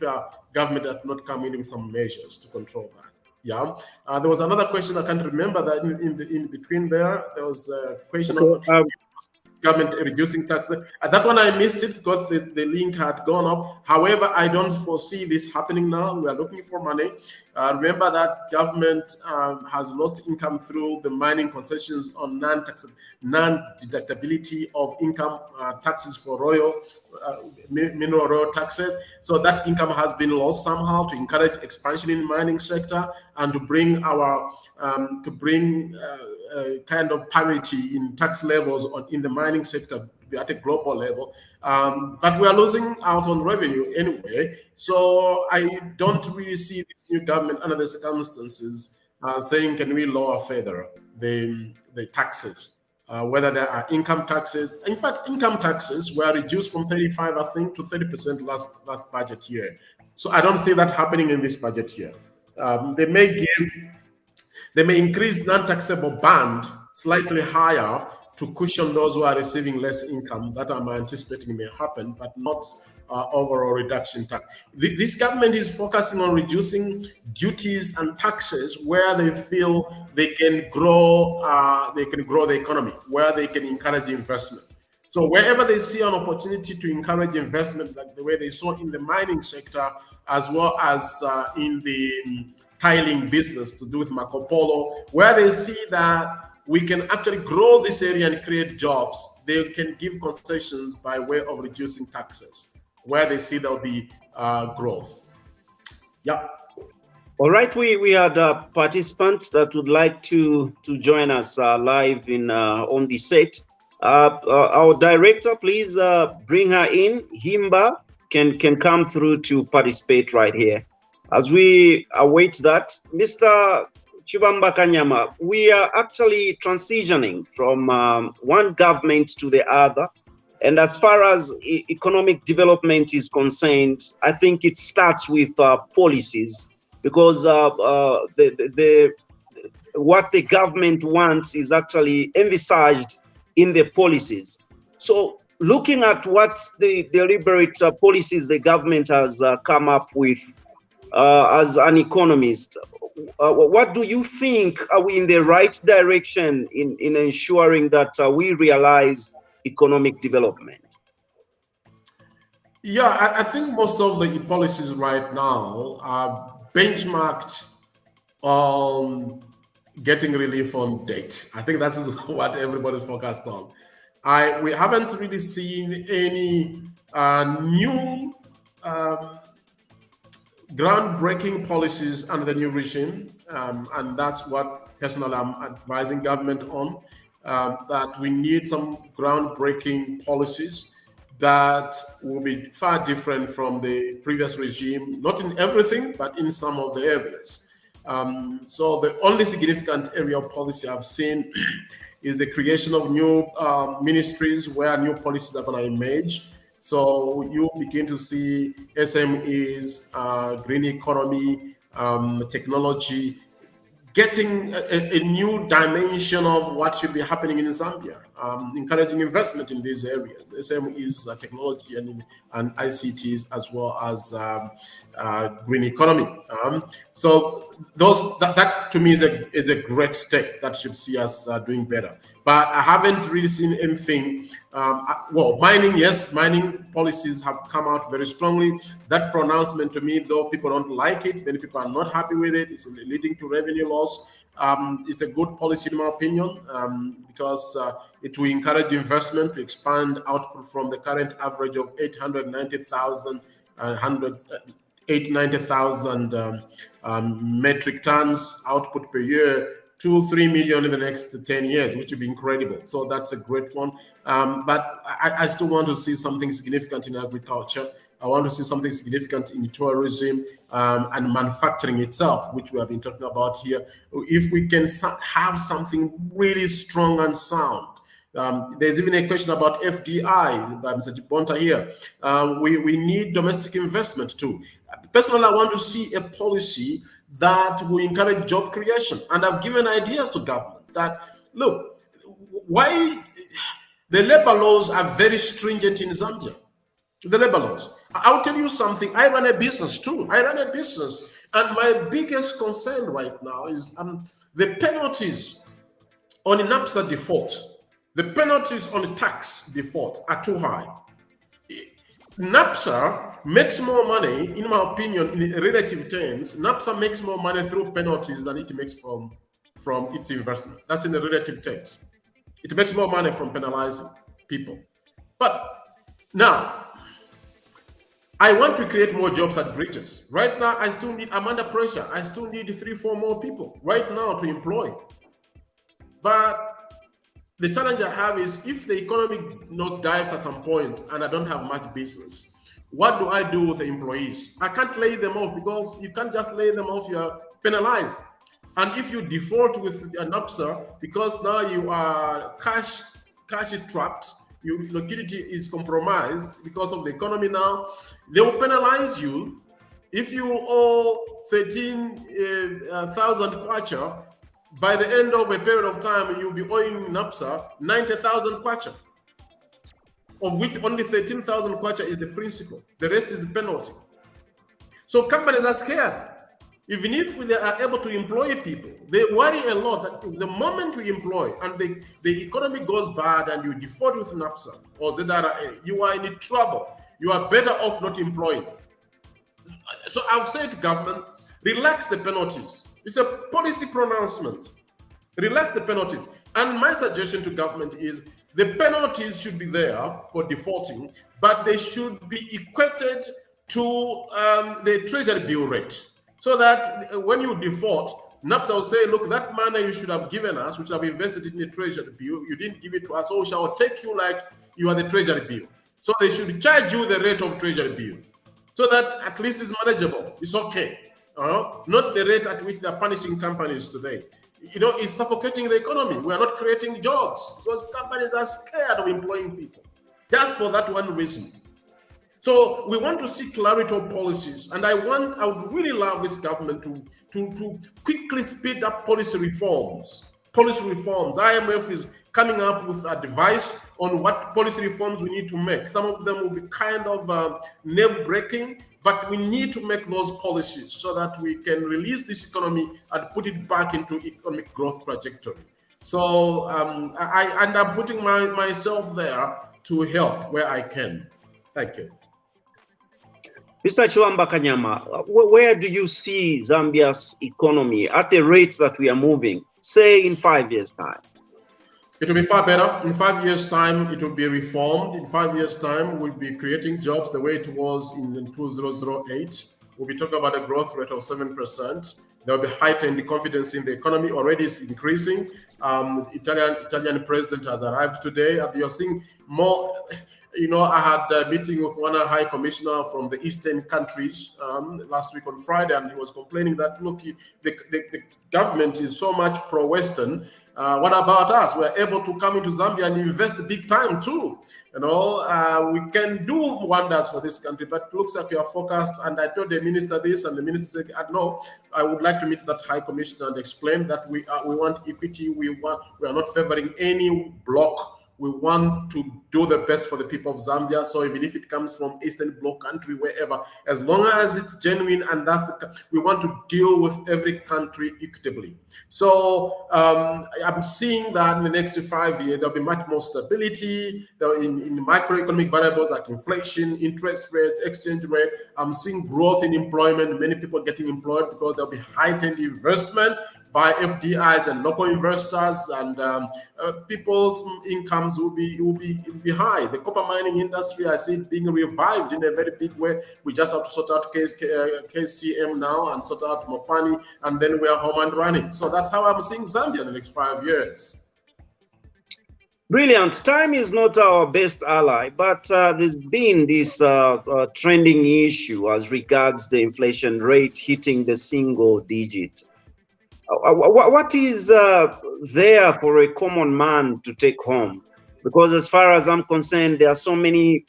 government had not come in with some measures to control that. Yeah. There was another question I can't remember that in between there. There was a question of government reducing taxes. That one I missed it because the link had gone off. However, I don't foresee this happening now. We are looking for money. Remember that government has lost income through the mining concessions on non-deductibility of income taxes for mineral royal taxes. So that income has been lost somehow to encourage expansion in the mining sector and to bring kind of parity in tax levels in the mining sector at a global level. But we are losing out on revenue anyway. So I don't really see this new government under the circumstances saying, can we lower further the taxes? Whether there are income taxes. In fact, income taxes were reduced from 35, I think, to 30% last budget year. So I don't see that happening in this budget year. They may increase non-taxable band slightly higher to cushion those who are receiving less income. That I'm anticipating may happen, but not overall reduction in tax. This government is focusing on reducing duties and taxes where they feel they can grow the economy, where they can encourage investment. So wherever they see an opportunity to encourage investment, like the way they saw in the mining sector, as well as in the tiling business to do with Marco Polo, where they see that we can actually grow this area and create jobs, they can give concessions by way of reducing taxes, where they see there'll be growth. Yeah. All right, we had participants that would like to join us live on the set. Our director, please bring her in. Himba can come through to participate right here. As we await that, Mr. CHIBAMBA KANYAMA, we are actually transitioning from one government to the other. And as far as economic development is concerned, I think it starts with policies, because what the government wants is actually emphasized in the policies. So looking at what the deliberate policies the government has come up with, as an economist, what do you think? Are we in the right direction in ensuring that we realize economic development? Yeah, I think most of the policies right now are benchmarked on getting relief on debt. I think that is what everybody's focused on. We haven't really seen any new groundbreaking policies under the new regime, and that's what personally I'm advising government on, that we need some groundbreaking policies that will be far different from the previous regime, not in everything, but in some of the areas. So the only significant area of policy I've seen is the creation of new ministries where new policies are going to emerge. So you begin to see SMEs, green economy, technology, getting a new dimension of what should be happening in Zambia, encouraging investment in these areas, SMEs, technology and ICTs, as well as green economy. So that to me is a great step that should see us doing better. But I haven't really seen anything. Well, mining, yes, mining policies have come out very strongly. That pronouncement to me, though people don't like it, many people are not happy with it. It's leading to revenue loss. It's a good policy in my opinion, because it will encourage investment to expand output from the current average of 890,000 metric tons output per year to 3 million in the next 10 years, which would be incredible. So that's a great one. But I still want to see something significant in agriculture. I want to see something significant in tourism and manufacturing itself, which we have been talking about here. If we can have something really strong and sound. There's even a question about FDI by Mr. Chibonta here. We need domestic investment too. Personally, I want to see a policy that will encourage job creation. And I've given ideas to government that, look, why the labor laws are very stringent in Zambia. The labor laws. I'll tell you something. I run a business too. I run a business. And my biggest concern right now is the penalties on an NAPSA default. The penalties on the tax default are too high. NAPSA makes more money, in my opinion, in relative terms. NAPSA makes more money through penalties than it makes from its investment. That's in the relative terms. It makes more money from penalizing people. But now, I want to create more jobs at bridges. Right now, I'm under pressure. I still need 3-4 more people right now to employ. But the challenge I have is if the economy dives at some point and I don't have much business, what do I do with the employees? I can't lay them off because you can't just lay them off, you're penalized. And if you default with an NAPSA, because now you are cash trapped, your liquidity is compromised because of the economy now, they will penalize you. If you owe 13,000 kwacha, by the end of a period of time, you'll be owing NAPSA 90,000 kwacha, of which only 13,000 kwacha is the principal. The rest is the penalty. So companies are scared. Even if they are able to employ people, they worry a lot that the moment you employ and the economy goes bad and you default with NAPSA or ZRA, you are in trouble. You are better off not employing. So I've said to government, relax the penalties. It's a policy pronouncement. Relax the penalties. And my suggestion to government is the penalties should be there for defaulting, but they should be equated to the treasury bill rate. So that when you default, NAPSA will say, look, that money you should have given us, which have invested in the treasury bill, you didn't give it to us, so we shall take you like you are the treasury bill. So they should charge you the rate of treasury bill. So that at least it's manageable. It's okay. Not the rate at which they're punishing companies today. It's suffocating the economy. We are not creating jobs because companies are scared of employing people. Just for that one reason. So we want to see clarity of policies, and I would really love this government to quickly speed up policy reforms. IMF is coming up with a device on what policy reforms we need to make. Some of them will be kind of nerve-breaking, but we need to make those policies so that we can release this economy and put it back into economic growth trajectory. So I'm putting myself there to help where I can. Thank you. Mr. CHIBAMBA KANYAMA, where do you see Zambia's economy at the rate that we are moving, say in 5 years' time? It will be far better. In 5 years' time, it will be reformed. In 5 years' time, we'll be creating jobs the way it was in 2008. we'll be talking about a growth rate of 7%. There will be heightened confidence in the economy. Already is increasing. Italian president has arrived today, and you're seeing more. You know, I had a meeting with one high commissioner from the eastern countries last week on Friday, and he was complaining that, look, the government is so much pro-Western. What about us? We're able to come into Zambia and invest big time too. You know, we can do wonders for this country, but it looks like we are focused. And I told the minister this, and the minister said, no, I would like to meet that high commissioner and explain that we want equity. We are not favoring any bloc. We want to do the best for the people of Zambia. So even if it comes from Eastern Bloc country, wherever, as long as it's genuine, and we want to deal with every country equitably. So I'm seeing that in the next 5 years, there'll be much more stability in macroeconomic variables like inflation, interest rates, exchange rate. I'm seeing growth in employment, many people getting employed because there'll be heightened investment by FDIs and local investors, and people's incomes will be high. The copper mining industry, I see it being revived in a very big way. We just have to sort out KCM now and sort out Mopani, and then we are home and running. So that's how I'm seeing Zambia in the next 5 years. Brilliant. Time is not our best ally, but there's been this trending issue as regards the inflation rate hitting the single digit. What is there for a common man to take home? Because as far as I'm concerned, there are so many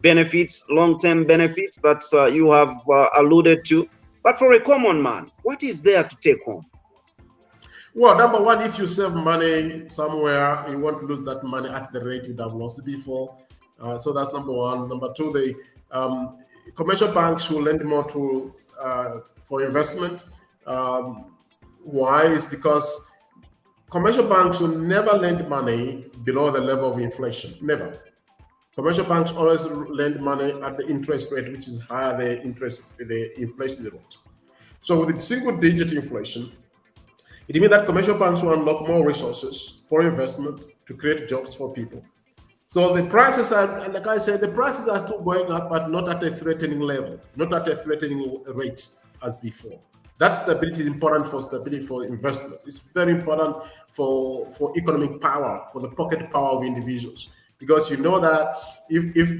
benefits, long-term benefits that you have alluded to. But for a common man, what is there to take home? Well, number one, if you save money somewhere, you won't lose that money at the rate you'd have lost before. So that's number one. Number two, the commercial banks will lend more for investment. Why? Is because commercial banks will never lend money below the level of inflation. Never. Commercial banks always lend money at the interest rate, which is higher than the inflation rate. So with single-digit inflation, it means that commercial banks will unlock more resources for investment to create jobs for people. So the prices are, like I said, the prices are still going up, but not at a threatening level, not at a threatening rate as before. That stability is important for stability for investment. It's very important for economic power, for the pocket power of individuals. Because you know that if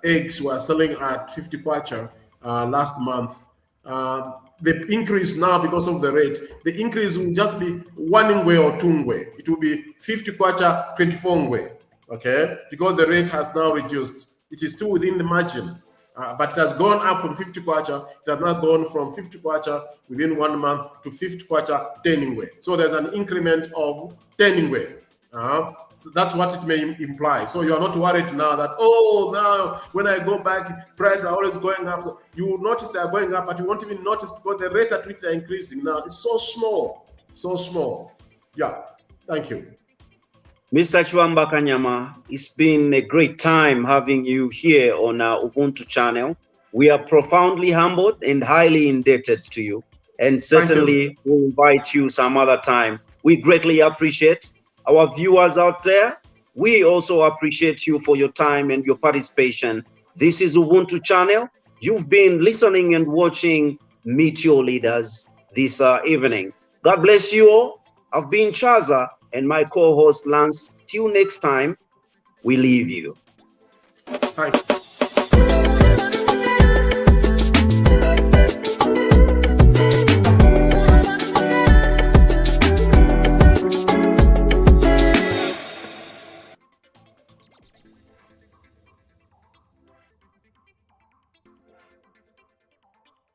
eggs were selling at 50 kwacha last month, the increase now because of the rate, the increase will just be 1 ngwe or 2 ngwe. It will be 50 kwacha, 24 ngwe, okay? Because the rate has now reduced. It is still within the margin. But it has gone up from 50 kwacha. It has not gone from 50 kwacha within 1 month to 50 kwacha 10 ngwe. So there's an increment of 10 ngwe. So that's what it may imply. So you are not worried now that, oh, now when I go back, prices are always going up. So you will notice they are going up, but you won't even notice because the rate at which they are increasing now is so small, so small. Yeah, thank you. Mr. CHIBAMBA KANYAMA, it's been a great time having you here on our Ubuntu channel. We are profoundly humbled and highly indebted to you. And certainly we'll invite you some other time. We greatly appreciate our viewers out there. We also appreciate you for your time and your participation. This is Ubuntu channel. You've been listening and watching Meet Your Leaders this evening. God bless you all. I've been CHAZA and my co-host Lance. Till next time, we leave you. Thanks.